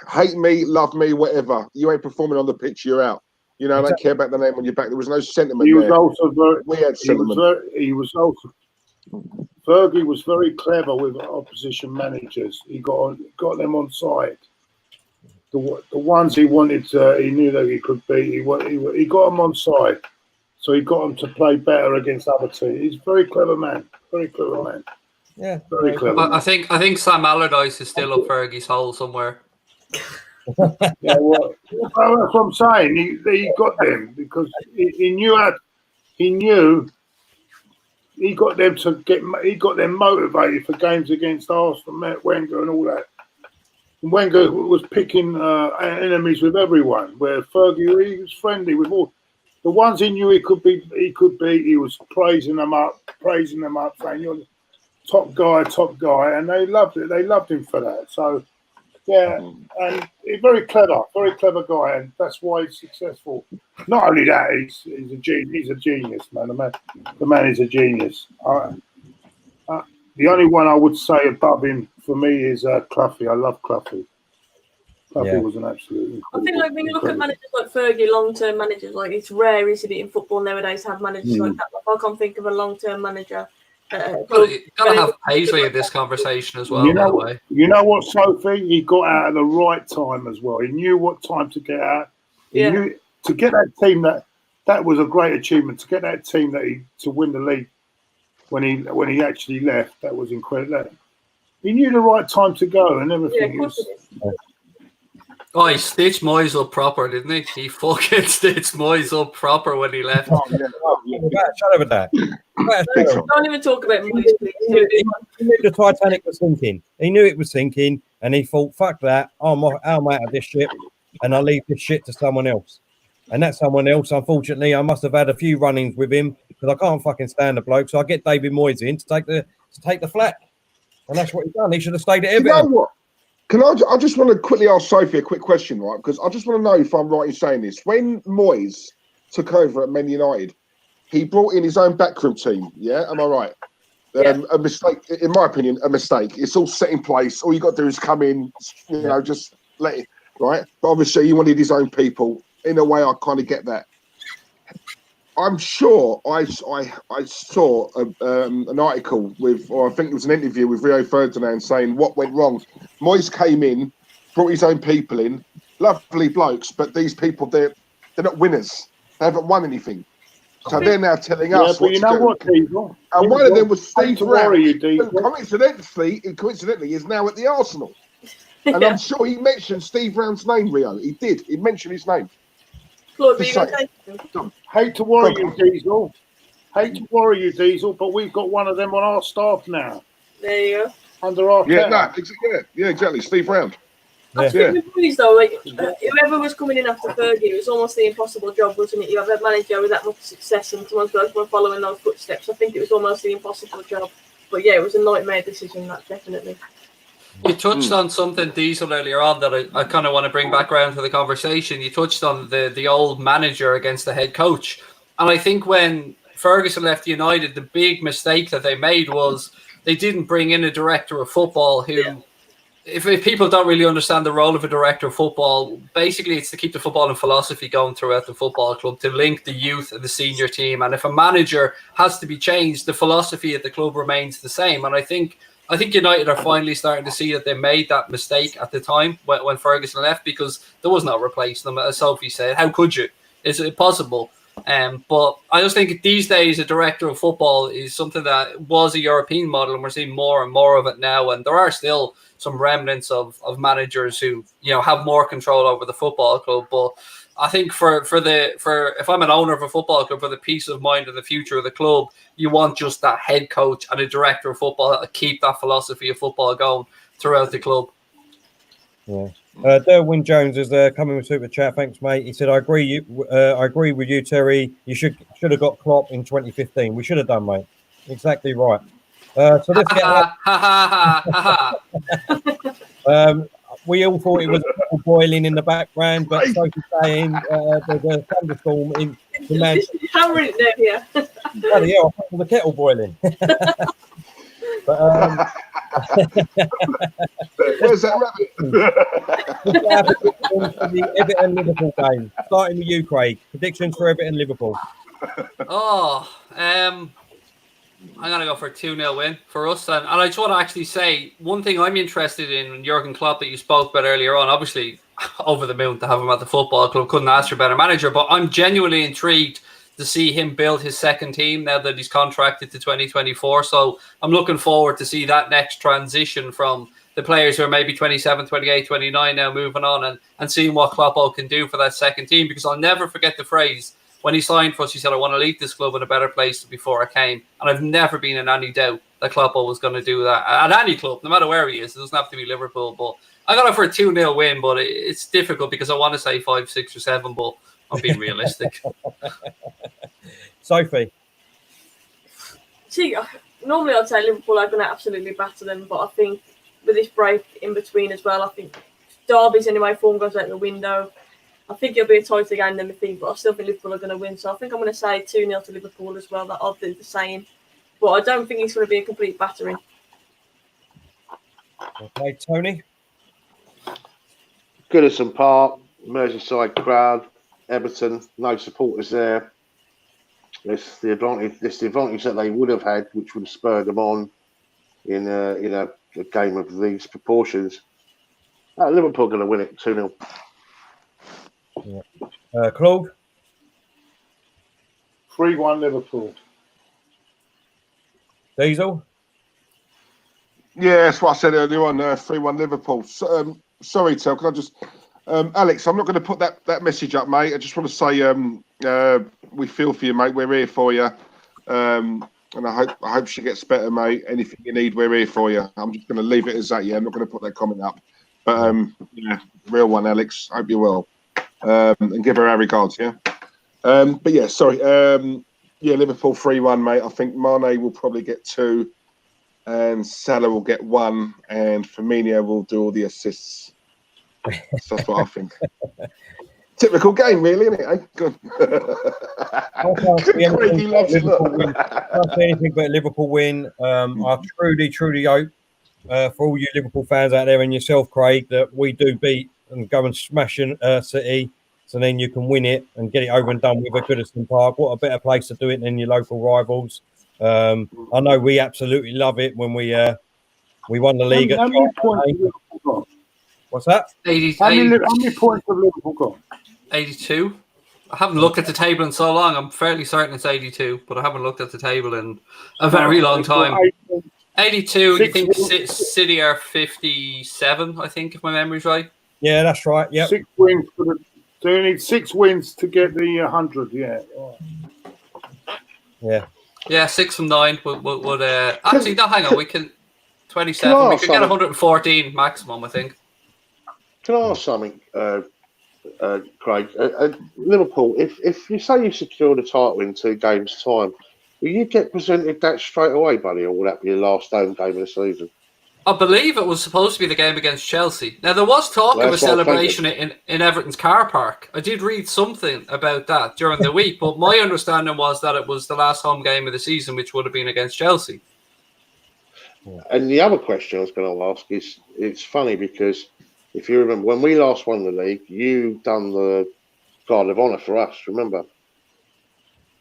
Hate me, love me, whatever. You ain't performing on the pitch, you're out. I don't care about the name on your back. There was no sentiment.
He was also
we had sentiment.
Fergie was very clever with opposition managers. He got them on side. The ones he wanted to, he knew that he could beat. He got them on side, so he got them to play better against other teams. He's a very clever man. Very clever man.
Yeah,
very clever.
I think Sam Allardyce is still up Fergie's hole somewhere.
Yeah, well, that's what I'm saying. He got them because he knew he got them motivated for games against Arsenal, Wenger, and all that. And Wenger was picking enemies with everyone. Where Fergie, he was friendly with all the ones he knew he could beat. He was praising them up, saying you're the top guy, and they loved it. They loved him for that. So. Yeah, and he's very clever guy, and that's why he's successful. Not only that, he's a genius, man. The man is a genius. The only one I would say above him for me is Cloughie. I love Cloughie. Cloughie was an absolute.
I think when you look at managers like Fergie, long-term managers, it's rare, isn't it, in football nowadays to have managers like that. I can't think of a long-term manager.
Well, you gotta have Paisley in this conversation as well. By the way,
you know what, Sophie? He got out at the right time as well. He knew what time to get out. He knew to get that team. That was a great achievement. To get that team to win the league when he actually left, that was incredible. He knew the right time to go and everything.
He stitched Moyes up proper, didn't he? He fucking stitched Moyes up proper when he left.
Shut up with that.
Don't even talk about Moyes, please.
He knew the Titanic was sinking. He knew it was sinking, and he thought, "Fuck that! I'm out of this ship, and I'll leave this shit to someone else." And that someone else, unfortunately, I must have had a few run-ins with him because I can't fucking stand the bloke. So I get David Moyes in to take the flat, and that's what he's done. He should have stayed at Everton.
You know what? I just want to quickly ask Sophie a quick question, right? Because I just want to know if I'm right in saying this. When Moyes took over at Man United, he brought in his own backroom team. Yeah, am I right? A mistake, in my opinion, a mistake. It's all set in place. All you got to do is come in, just let it, right? But obviously, he wanted his own people. In a way, I kind of get that. I'm sure I saw an article or I think it was an interview with Rio Ferdinand saying what went wrong. Moyes came in, brought his own people in, lovely blokes, but these people, they're not winners. They haven't won anything. So they're now telling us what to do.
What, Diesel?
And one of them was Steve Brown,
who
coincidentally is now at the Arsenal. And I'm sure he mentioned Steve Brown's name, Rio. He did. He mentioned his name.
Claude,
hate to worry you, Diesel. But we've got one of them on our staff now.
There you go.
Under our
exactly. Steve Brown.
I think with Moyes, though, whoever was coming in after Fergie, it was almost the impossible job, wasn't it? You have a manager with that much success and someone's got to follow in those footsteps. I think it was almost the impossible job. But yeah, it was a nightmare decision, that definitely.
You touched on something, Diesel, earlier on that I kind of want to bring back around to the conversation. You touched on the old manager against the head coach. And I think when Ferguson left United, the big mistake that they made was they didn't bring in a director of football who if people don't really understand the role of a director of football, basically it's to keep the football and philosophy going throughout the football club, to link the youth and the senior team. And if a manager has to be changed, the philosophy at the club remains the same. And I think United are finally starting to see that they made that mistake at the time when Ferguson left, because there was no replacing them. As Sophie said, how could you? Is it possible? But I just think these days a director of football is something that was a European model, and we're seeing more and more of it now. And there are still some remnants of managers who have more control over the football club. But I think for if I'm an owner of a football club, for the peace of mind and the future of the club, you want just that head coach and a director of football to keep that philosophy of football going throughout the club.
Yeah. Derwin Jones is coming with super chat. Thanks, mate. He said, "I agree with you, Terry. You should have got Klopp in 2015. We should have done, mate. Exactly right." So let's get. We all thought it was boiling in the background, but Sophie's saying there's a thunderstorm in the man.
Hammer it there, yeah.
Bloody hell, I thought the kettle boiling. But
where's that rabbit?
The Everton Liverpool game. Starting with you, Craig. Predictions for Everton Liverpool.
I'm going to go for a 2-0 win for us. And I just want to actually say one thing I'm interested in Jurgen Klopp that you spoke about earlier on. Obviously, over the moon to have him at the football club. Couldn't ask for a better manager. But I'm genuinely intrigued to see him build his second team now that he's contracted to 2024. So I'm looking forward to see that next transition from the players who are maybe 27, 28, 29 now moving on and seeing what Kloppo can do for that second team. Because I'll never forget the phrase when he signed for us, he said, "I want to leave this club in a better place than before I came." And I've never been in any doubt that Kloppo was going to do that at any club, no matter where he is. It doesn't have to be Liverpool. But I got it for a 2-0 win, but it's difficult because I want to say 5, 6 or 7, but I'm being realistic.
Sophie.
See, normally I'd say Liverpool are going to absolutely batter them, but I think with this break in between as well, I think Derby's anyway form goes out the window. I think it'll be a tighter game than we think, but I still think Liverpool are going to win. So I think I'm going to say 2-0 to Liverpool as well. That I'll do the same. But I don't think it's going to be a complete battering.
Okay, Tony.
Goodison Park, Merseyside crowd, Everton, no supporters there. It's the advantage that they would have had, which would have spurred them on in a game of these proportions. Liverpool are going to win it 2-0.
Yeah. Claude?
3-1 Liverpool.
Diesel?
Yeah, that's what I said earlier on. 3-1 Liverpool. So, sorry, Tel. Can I just, Alex? I'm not going to put that message up, mate. I just want to say we feel for you, mate. We're here for you, and I hope she gets better, mate. Anything you need, we're here for you. I'm just going to leave it as that. Yeah, I'm not going to put that comment up. But yeah, real one, Alex. Hope you're well. And give her our regards, yeah. But yeah, sorry. Yeah, Liverpool 3-1, mate. I think Mane will probably get 2, and Salah will get 1, and Firmino will do all the assists. So that's what I think. Typical game, really, isn't it? Eh? Good. Craigie loves it.
I can't say anything but Liverpool win. I truly hope for all you Liverpool fans out there and yourself, Craig, that we do beat and go and smash City, so then you can win it and get it over and done with at Goodison Park. What a better place to do it than your local rivals. I know we absolutely love it when we won the league.
How many points have Liverpool got?
What's that?
80,
how many points have Liverpool got?
82. I haven't looked at the table in so long. I'm fairly certain it's 82, but I haven't looked at the table in a very long time. 82. You think City are 57? I think, if my memory's right.
Yeah, that's right. Yeah.
6 wins so you need 6 wins to get the 100. Yeah.
Yeah.
Yeah, 6 from 9 would actually no, hang on, we can 27. We could get 114 maximum, I think.
Can I ask something, Craig? Liverpool, if you say you secure the title in 2 games' time, will you get presented that straight away, buddy, or will that be your last home game of the season?
I believe it was supposed to be the game against Chelsea. Now, there was talk of a celebration in Everton's car park. I did read something about that during the week, but my understanding was that it was the last home game of the season, which would have been against Chelsea.
And the other question I was going to ask is, it's funny because if you remember when we last won the league, you done the Guard of Honour for us. Remember?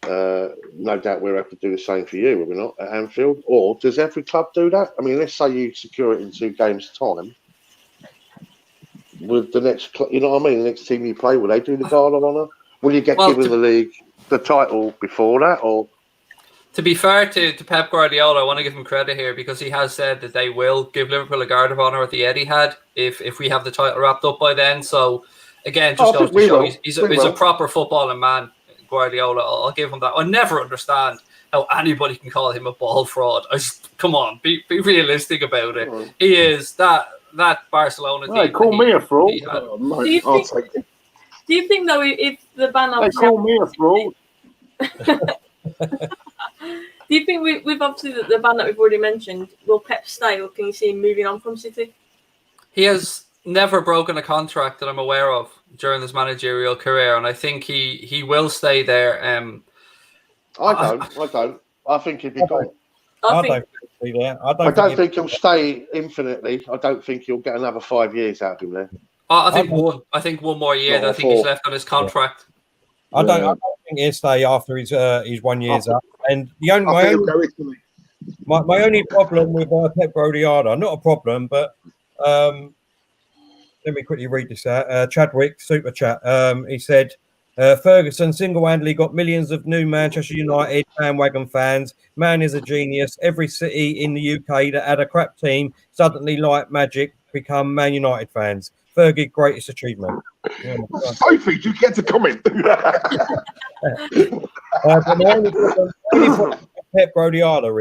No doubt we'll have to do the same for you, will we not, at Anfield? Or does every club do that? I mean, let's say you secure it in 2 games' time. With the next, you know what I mean? The next team you play, will they do the Guard of Honour? Will you get given the league the title before that, or?
To be fair to Pep Guardiola, I want to give him credit here because he has said that they will give Liverpool a Guard of Honour at the Etihad if we have the title wrapped up by then. So, again, just goes to show he's a proper footballing man, Guardiola. I'll give him that. I never understand how anybody can call him a ball fraud. Come on, be realistic about it. He is that Barcelona team.
They call me a fraud.
Do you think though, if the ban
they call me a fraud?
Do you think we've obviously the ban that we've already mentioned, will Pep stay, or can you see him moving on from City?
He has never broken a contract that I'm aware of during his managerial career, and I think he will stay there.
I don't. I think he'd be gone.
I don't
think he'll stay infinitely. I don't think he'll get another 5 years out of him there.
I think one more year. I think he's left on his contract.
Yeah. I don't think he'll stay after his 1 year's up. And my only problem with Pep Guardiola, not a problem, but let me quickly read this out. Chadwick, super chat. He said, Ferguson single-handedly got millions of new Manchester United bandwagon fans. Man is a genius. Every city in the UK that had a crap team suddenly, like magic, become Man United fans. Fergie's greatest achievement.
Sophie, do you get to comment?
But the only problem with Pep Guardiola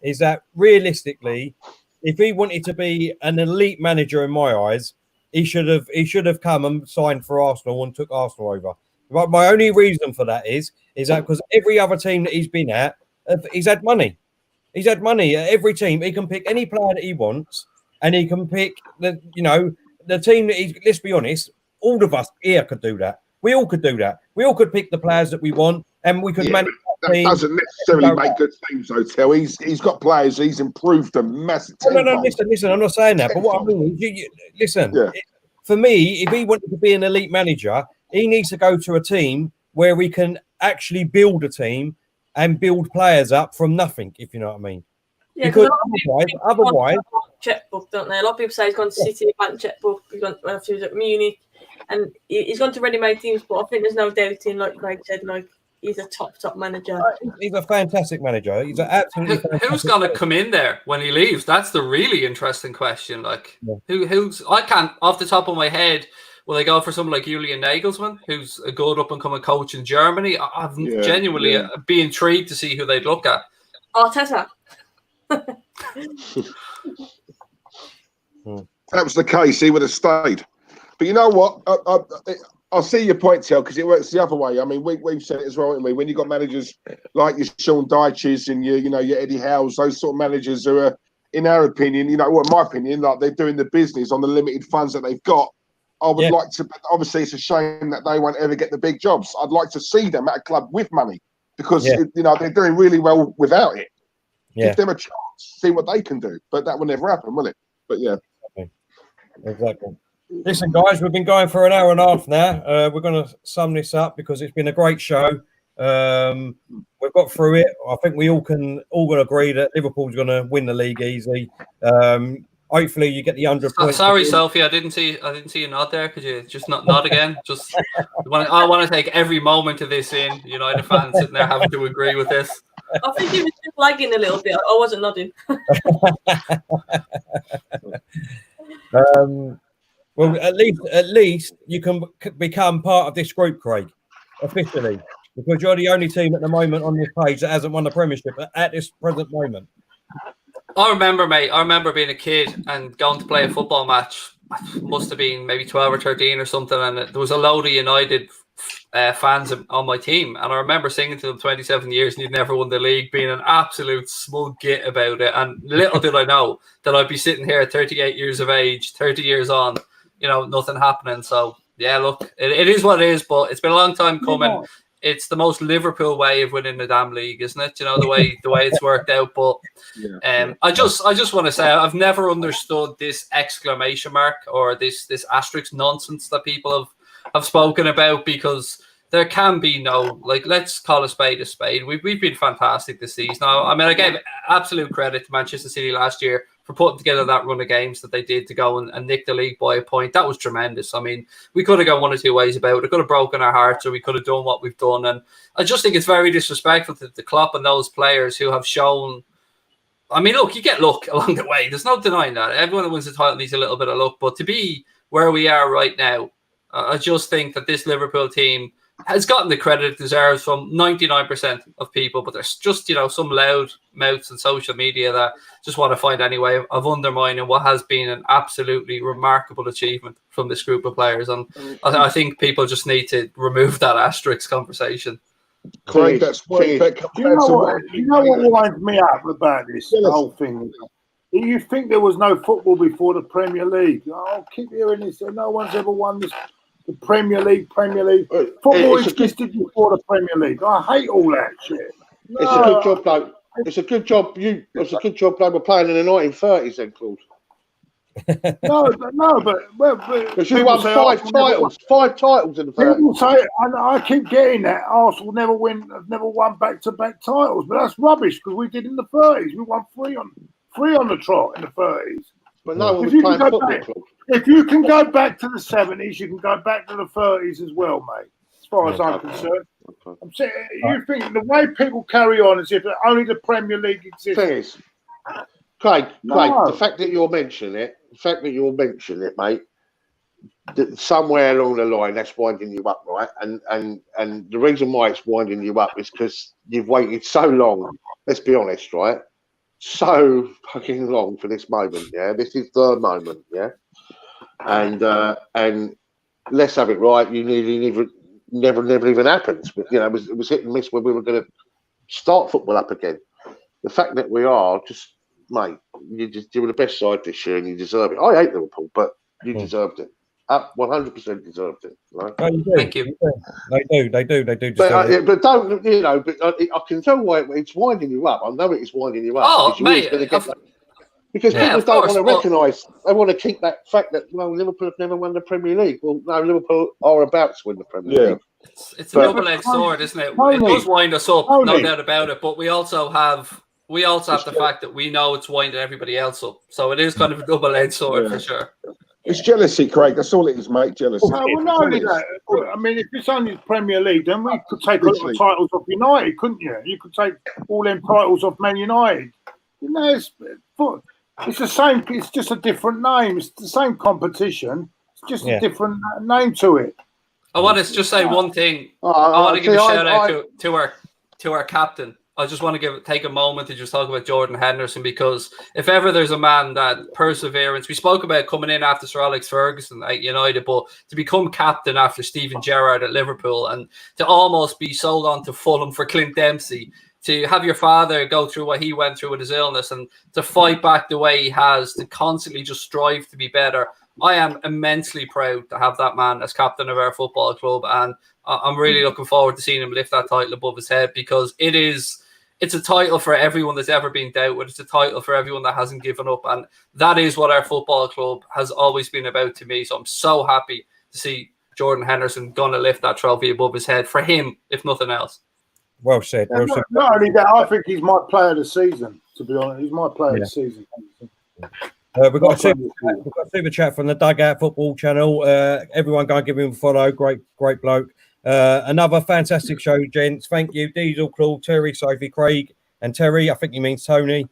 is that realistically, if he wanted to be an elite manager in my eyes, he should have come and signed for Arsenal and took Arsenal over. But my only reason for that is that because every other team that he's been at, he's had money. He's had money at every team. He can pick any player that he wants, and he can pick the team that he's. Let's be honest, all of us here could do that. We all could do that. We all could pick the players that we want, and we could manage.
That doesn't necessarily make good teams, though. Tel, he's got players. He's improved them massively.
No. Listen. I'm not saying that, but what I mean is, listen. Yeah. For me, if he wanted to be an elite manager, he needs to go to a team where we can actually build a team and build players up from nothing. If you know what I mean.
Yeah, because otherwise, checkbook, don't they? A lot of people say he's gone to City, bank checkbook. He's gone when he was at Munich, and he's gone to ready-made teams. But I think there's no doubting, like Craig said, like he's a top manager.
He's a fantastic manager. He's an absolutely.
Who's going to come in there when he leaves? That's the really interesting question. Like, who's? I can't off the top of my head. Will they go for someone like Julian Nagelsmann, who's a good up-and-coming coach in Germany? I've genuinely be intrigued to see who they'd look at.
Arteta.
That was the case, he would have stayed. But you know what? I see your point, Tel, because it works the other way. I mean, we've said it as well, haven't we? When you've got managers like your Sean Dyches and your Eddie Howes, those sort of managers who are, in our opinion, in my opinion, like they're doing the business on the limited funds that they've got. I would like to. Obviously, it's a shame that they won't ever get the big jobs. I'd like to see them at a club with money because they're doing really well without it. Give them a chance, see what they can do. But that will never happen, will it? But yeah.
Exactly. Listen, guys, we've been going for an hour and a half now. We're going to sum this up because it's been a great show. We've got through it. I think we all can agree that Liverpool's going to win the league easy. Hopefully, you get the 100 points.
Sorry, Sophie, I didn't see you nod there. Could you just nod again? Just I want to take every moment of this in. United fans sitting there having to agree with this.
I think he was just lagging a little bit. I wasn't nodding.
Well, at least you can become part of this group, Craig, officially, because you're the only team at the moment on this page that hasn't won the Premiership at this present moment.
I remember, mate. I remember being a kid and going to play a football match. Must have been maybe 12 or 13 or something, and there was a load of United fans on my team, and I remember singing to them 27 years and you'd never won the league, being an absolute smug git about it. And little did I know that I'd be sitting here at 38 years of age, 30 years on, nothing happening. So yeah, look, it is what it is, but it's been a long time coming. it's the most Liverpool way of winning the damn league, isn't it? You know, the way it's worked out. But I just want to say I've never understood this exclamation mark or this asterisk nonsense that people have spoken about, because there can be no, like, let's call a spade a spade. We've been fantastic this season. I mean, I gave absolute credit to Manchester City last year for putting together that run of games that they did to go and nick the league by a point. That was tremendous. I mean, we could have gone one or two ways about it. It could have broken our hearts, or we could have done what we've done. And I just think it's very disrespectful to the Klopp and those players who have shown. I mean, look, you get luck along the way. There's no denying that. Everyone that wins the title needs a little bit of luck. But to be where we are right now, I just think that this Liverpool team has gotten the credit it deserves from 99% of people, but there's just, you know, some loud mouths on social media that just want to find any way of undermining what has been an absolutely remarkable achievement from this group of players. And I think people just need to remove that asterisk conversation.
Craig, that's what.
Do you know what winds me up about this whole thing? Do you think there was no football before the Premier League? I keep hearing this. No one's ever won this. The Premier League. Football existed before the Premier League. I hate all that shit.
No, it's a good job, though. It's a good job. It's a good job they were playing in the 1930s, then, Claude.
no, but
because you won five titles in the 30s.
People say, and I keep getting that Arsenal never won back-to-back titles, but that's rubbish because we did in the 30s. We won three on the trot in the 30s.
But no one was playing football.
If you can go back to the 70s, you can go back to the 30s as well, mate. As far as I'm concerned. I'm saying, you think the way people carry on as if only the Premier League exists.
Thing is, Craig, the fact that you're mentioning it, mate, that somewhere along the line that's winding you up, right? And the reason why it's winding you up is because you've waited so long. Let's be honest, right? So fucking long for this moment, yeah. This is the moment, yeah. And let's have it right. You never even happens. But, you know, it was hit and miss when we were going to start football up again. The fact that we are just, mate, you were the best side this year and you deserve it. I hate Liverpool, but you deserved it. 100% deserved it. Right?
Oh, you do.
Thank you.
They do.
But don't, you know, but I can tell why it's winding you up. I know it is winding you up.
Oh, mate.
Because people don't want to recognise, they want to keep that fact that, well, Liverpool have never won the Premier League. Well, no, Liverpool are about to win the Premier League.
It's a double-edged sword, isn't it? It does wind us up, no doubt about it. But we also have the fact that we know it's winding everybody else up. So it is kind of a double-edged sword for sure.
It's jealousy, Craig. That's all it is, mate. Jealousy.
Well, not only that. I mean, if it's only the Premier League, then we could take all the titles off United, couldn't you? You could take all them titles off Man United. You know, it's the same. It's just a different name. It's the same competition. It's just a different name to it.
I want to just say one thing. I want to give a shout out to our captain. I just want to take a moment to just talk about Jordan Henderson, because if ever there's a man that perseverance, we spoke about coming in after Sir Alex Ferguson at United, but to become captain after Steven Gerrard at Liverpool and to almost be sold on to Fulham for Clint Dempsey, to have your father go through what he went through with his illness and to fight back the way he has, to constantly just strive to be better. I am immensely proud to have that man as captain of our football club, and I'm really looking forward to seeing him lift that title above his head, because it's a title for everyone that's ever been doubted. It's a title for everyone that hasn't given up. And that is what our football club has always been about to me. So I'm so happy to see Jordan Henderson going to lift that trophy above his head for him, if nothing else.
Well said.
Not only that, I think he's my player of the season, to be honest. He's my player of the season.
We've got a super chat from the Dugout Football channel. Everyone go and give him a follow. Great bloke. Another fantastic show, gents. Thank you, Diesel, Claude, Terry, Sophie, Craig, and Terry. I think he means Tony.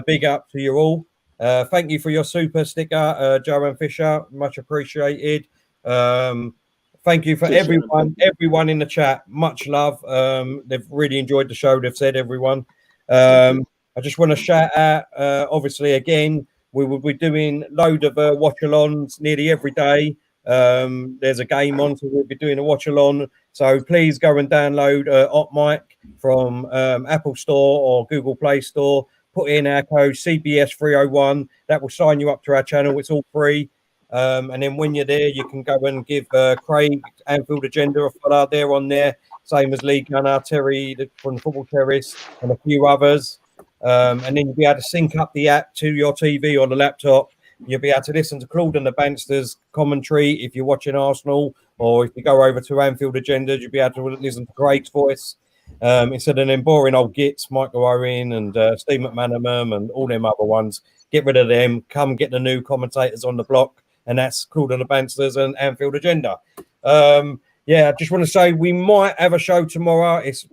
Big up to you all. Thank you for your super sticker, Joanne Fisher. Much appreciated. Thank you for everyone in the chat. Much love. They've really enjoyed the show. They've said, everyone. I just want to shout out, obviously, again, we will be doing load of watch-alongs nearly every day. There's a game on, so we'll be doing a watch-along. So please go and download Op Mic from Apple Store or Google Play Store. Put in our code CBS301. That will sign you up to our channel. It's all free. And then when you're there, you can go and give Craig Anfield Agenda a follow. They're on there. same as League Gunner, Terry from the Football Terrace, and a few others. And then you'll be able to sync up the app to your TV or the laptop. You'll be able to listen to Claude and the Bansta's commentary if you're watching Arsenal, or if you go over to Anfield Agenda, you'll be able to listen to Craig's voice instead of them boring old gits, Michael Owen and Steve McManaman and all them other ones. Get rid of them. Come get the new commentators on the block, and that's Claude and the Bansters and Anfield Agenda. I just want to say we might have a show tomorrow. It's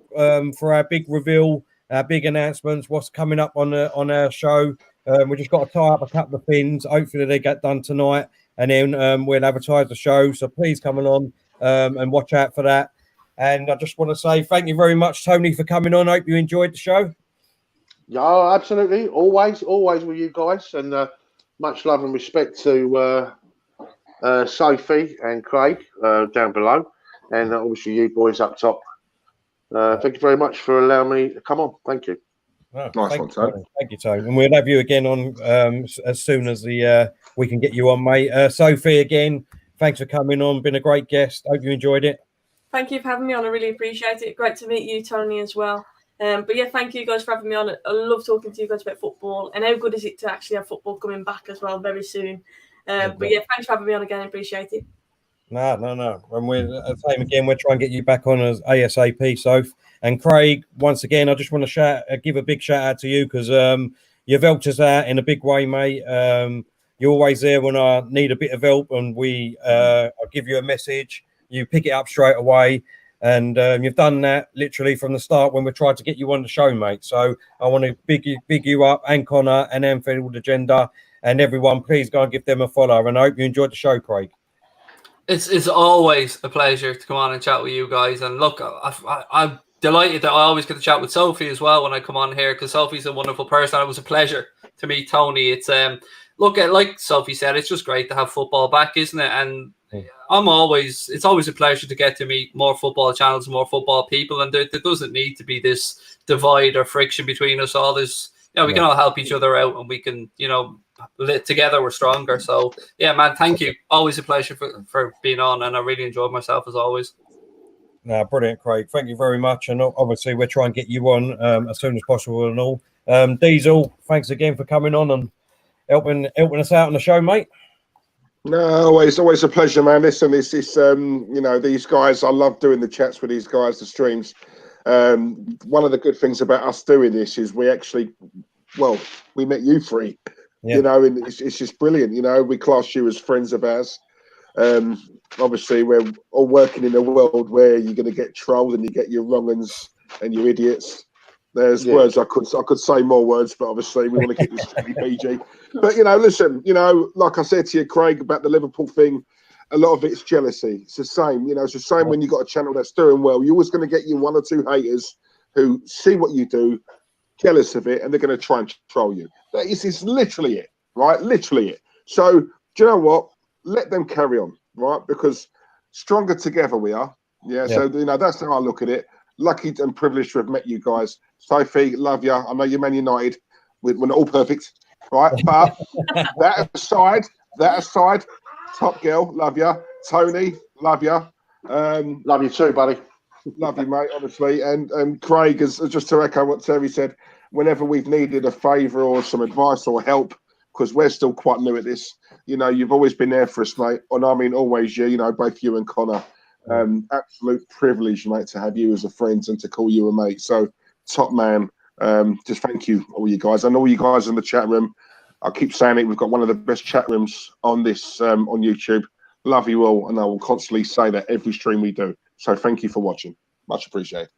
for our big reveal, our big announcements, what's coming up on our show. We just got to tie up a couple of things. Hopefully they get done tonight, and then we'll advertise the show. So please come along and watch out for that. And I just want to say thank you very much, Tony, for coming on. Hope you enjoyed the show.
Yeah, absolutely. Always with you guys. And much love and respect to Sophie and Craig down below. And obviously you boys up top. Thank you very much for allowing me to come on. Thank you.
Oh,
Nice one, Tony.
Thank you, Tony. And we'll have you again on as soon as we can get you on, mate. Sophie, again, thanks for coming on. Been a great guest. Hope you enjoyed it.
Thank you for having me on. I really appreciate it. Great to meet you, Tony, as well. But yeah, thank you guys for having me on. I love talking to you guys about football, and how good is it to actually have football coming back as well very soon. But yeah, thanks for having me on again. I appreciate it.
No. And we're same again. We're trying to get you back on as ASAP, Soph. And Craig, once again, I just want to give a big shout out to you because you've helped us out in a big way, mate. You're always there when I need a bit of help, and I'll give you a message. You pick it up straight away, and you've done that literally from the start when we tried to get you on the show, mate. So I want to big you up, and Connor and Anfield Agenda, and everyone. Please go and give them a follow. And I hope you enjoyed the show, Craig.
It's always a pleasure to come on and chat with you guys. And look, I'm delighted that I always get to chat with Sophie as well when I come on here, because Sophie's a wonderful person. It was a pleasure to meet Tony. It's look, like Sophie said, it's just great to have football back, isn't it? And it's always a pleasure to get to meet more football channels, more football people, and there doesn't need to be this divide or friction between us all. There's, we can all help each other out, and we can, together we're stronger. So yeah, man, thank you. Always a pleasure for being on, and I really enjoyed myself as always.
No, brilliant, Craig. Thank you very much. And obviously we're trying to get you on as soon as possible and all. Diesel, thanks again for coming on and helping us out on the show, mate.
No, it's always a pleasure, man. Listen, these guys, I love doing the chats with these guys, the streams. One of the good things about us doing this is we met you three, and it's just brilliant. We class you as friends of ours. Obviously, we're all working in a world where you're going to get trolled and you get your wrong uns and your idiots. There's words I could say more words, but obviously we want to keep this pretty PG. But listen, like I said to you, Craig, about the Liverpool thing, a lot of it's jealousy. It's the same, it's the same when you got a channel that's doing well. You're always going to get you one or two haters who see what you do, jealous of it, and they're going to try and troll you. It's literally it, right? Literally it. So do you know what? Let them carry on, right? Because stronger together we are. Yeah. So that's how I look at it. Lucky and privileged to have met you guys. Sophie, love you. I know you're Man United. We're not all perfect, right? But that aside, top girl, love you. Tony, love you.
Love you too, buddy.
Love you, mate, obviously. And Craig, just to echo what Terry said, whenever we've needed a favour or some advice or help, because we're still quite new at this, you've always been there for us, mate. And I mean, always you, both you and Connor. Absolute privilege, mate, to have you as a friend and to call you a mate. So, top man. Just thank you, all you guys. And all you guys in the chat room. I keep saying it, we've got one of the best chat rooms on this, on YouTube. Love you all, and I will constantly say that every stream we do. So, thank you for watching. Much appreciated.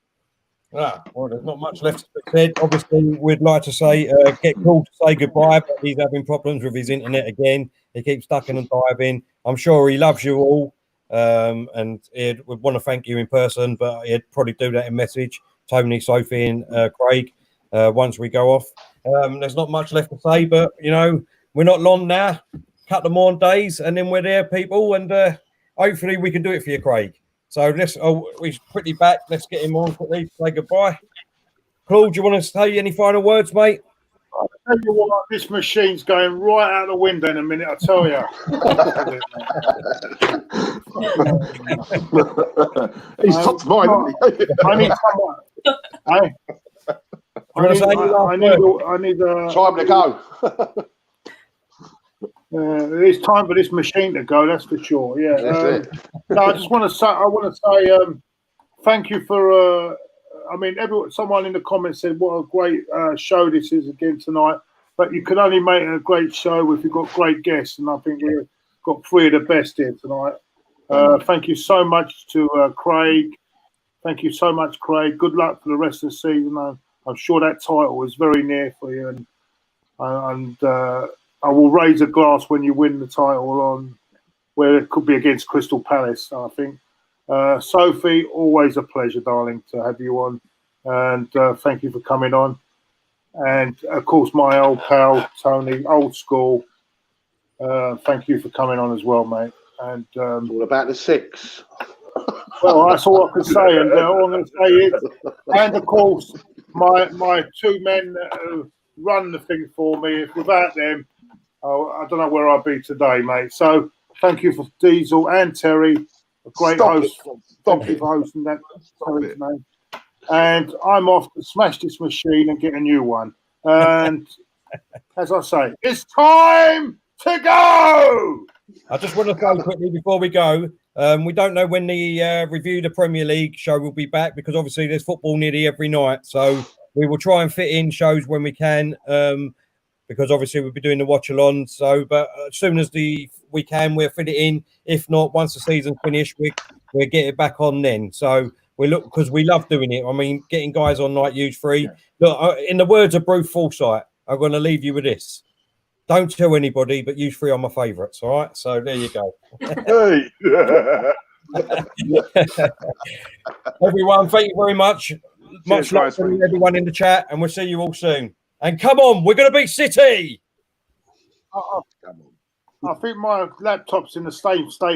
Well, there's not much left to be said. Obviously, we'd like to say, get Claude to say goodbye, but he's having problems with his internet again. He keeps ducking and diving. I'm sure he loves you all, and he would want to thank you in person, but he'd probably do that in message. Tony, Sophie, and Craig, once we go off. There's not much left to say, but, we're not long now. Couple more days, and then we're there, people, and hopefully we can do it for you, Craig. So we're quickly back. Let's get him on quickly. Say goodbye. Claude, do you want to say any final words, mate?
tell you what, this machine's going right out the window in a minute, I tell you.
He's top to mine, isn't he?
I need someone. I need
Time to go.
it's time for this machine to go. That's for sure. Yeah.
That's it.
No, I just want to say. Thank you for. Someone in the comments said what a great show this is again tonight. But you can only make a great show if you've got great guests, and I think we've got three of the best here tonight. Thank you so much to Craig. Thank you so much, Craig. Good luck for the rest of the season. I'm sure that title is very near for you, and I will raise a glass when you win the title on where it could be against Crystal Palace, I think. Sophie, always a pleasure, darling, to have you on, and thank you for coming on. And of course, my old pal Tony, old school. Thank you for coming on as well, mate. And
What about the 6?
well, that's all I can say, and all I'm going to say is, and of course, my two men that run the thing for me. If without them, I don't know where I'd be today, mate. So thank you for Diesel and Terry, a great host. Thank you for hosting that. Terry's name. And I'm off to smash this machine and get a new one. And as I say, it's time to go.
I just want to go quickly before we go. We don't know when the review the Premier League show will be back because obviously there's football nearly every night. So we will try and fit in shows when we can because obviously we'll be doing the watch along. So, but as soon as we can, we'll fit it in. If not, once the season's finished, we'll get it back on then. So we look because we love doing it. I mean, getting guys on like you three. Yeah. Look, in the words of Bruce Forsyth, I'm going to leave you with this. Don't tell anybody, but you three are my favourites, all right? So there you go.
Hey.
Everyone, thank you very much. Much love to everyone in the chat, and we'll see you all soon. And come on, we're going to beat City.
I think my laptop's in the same state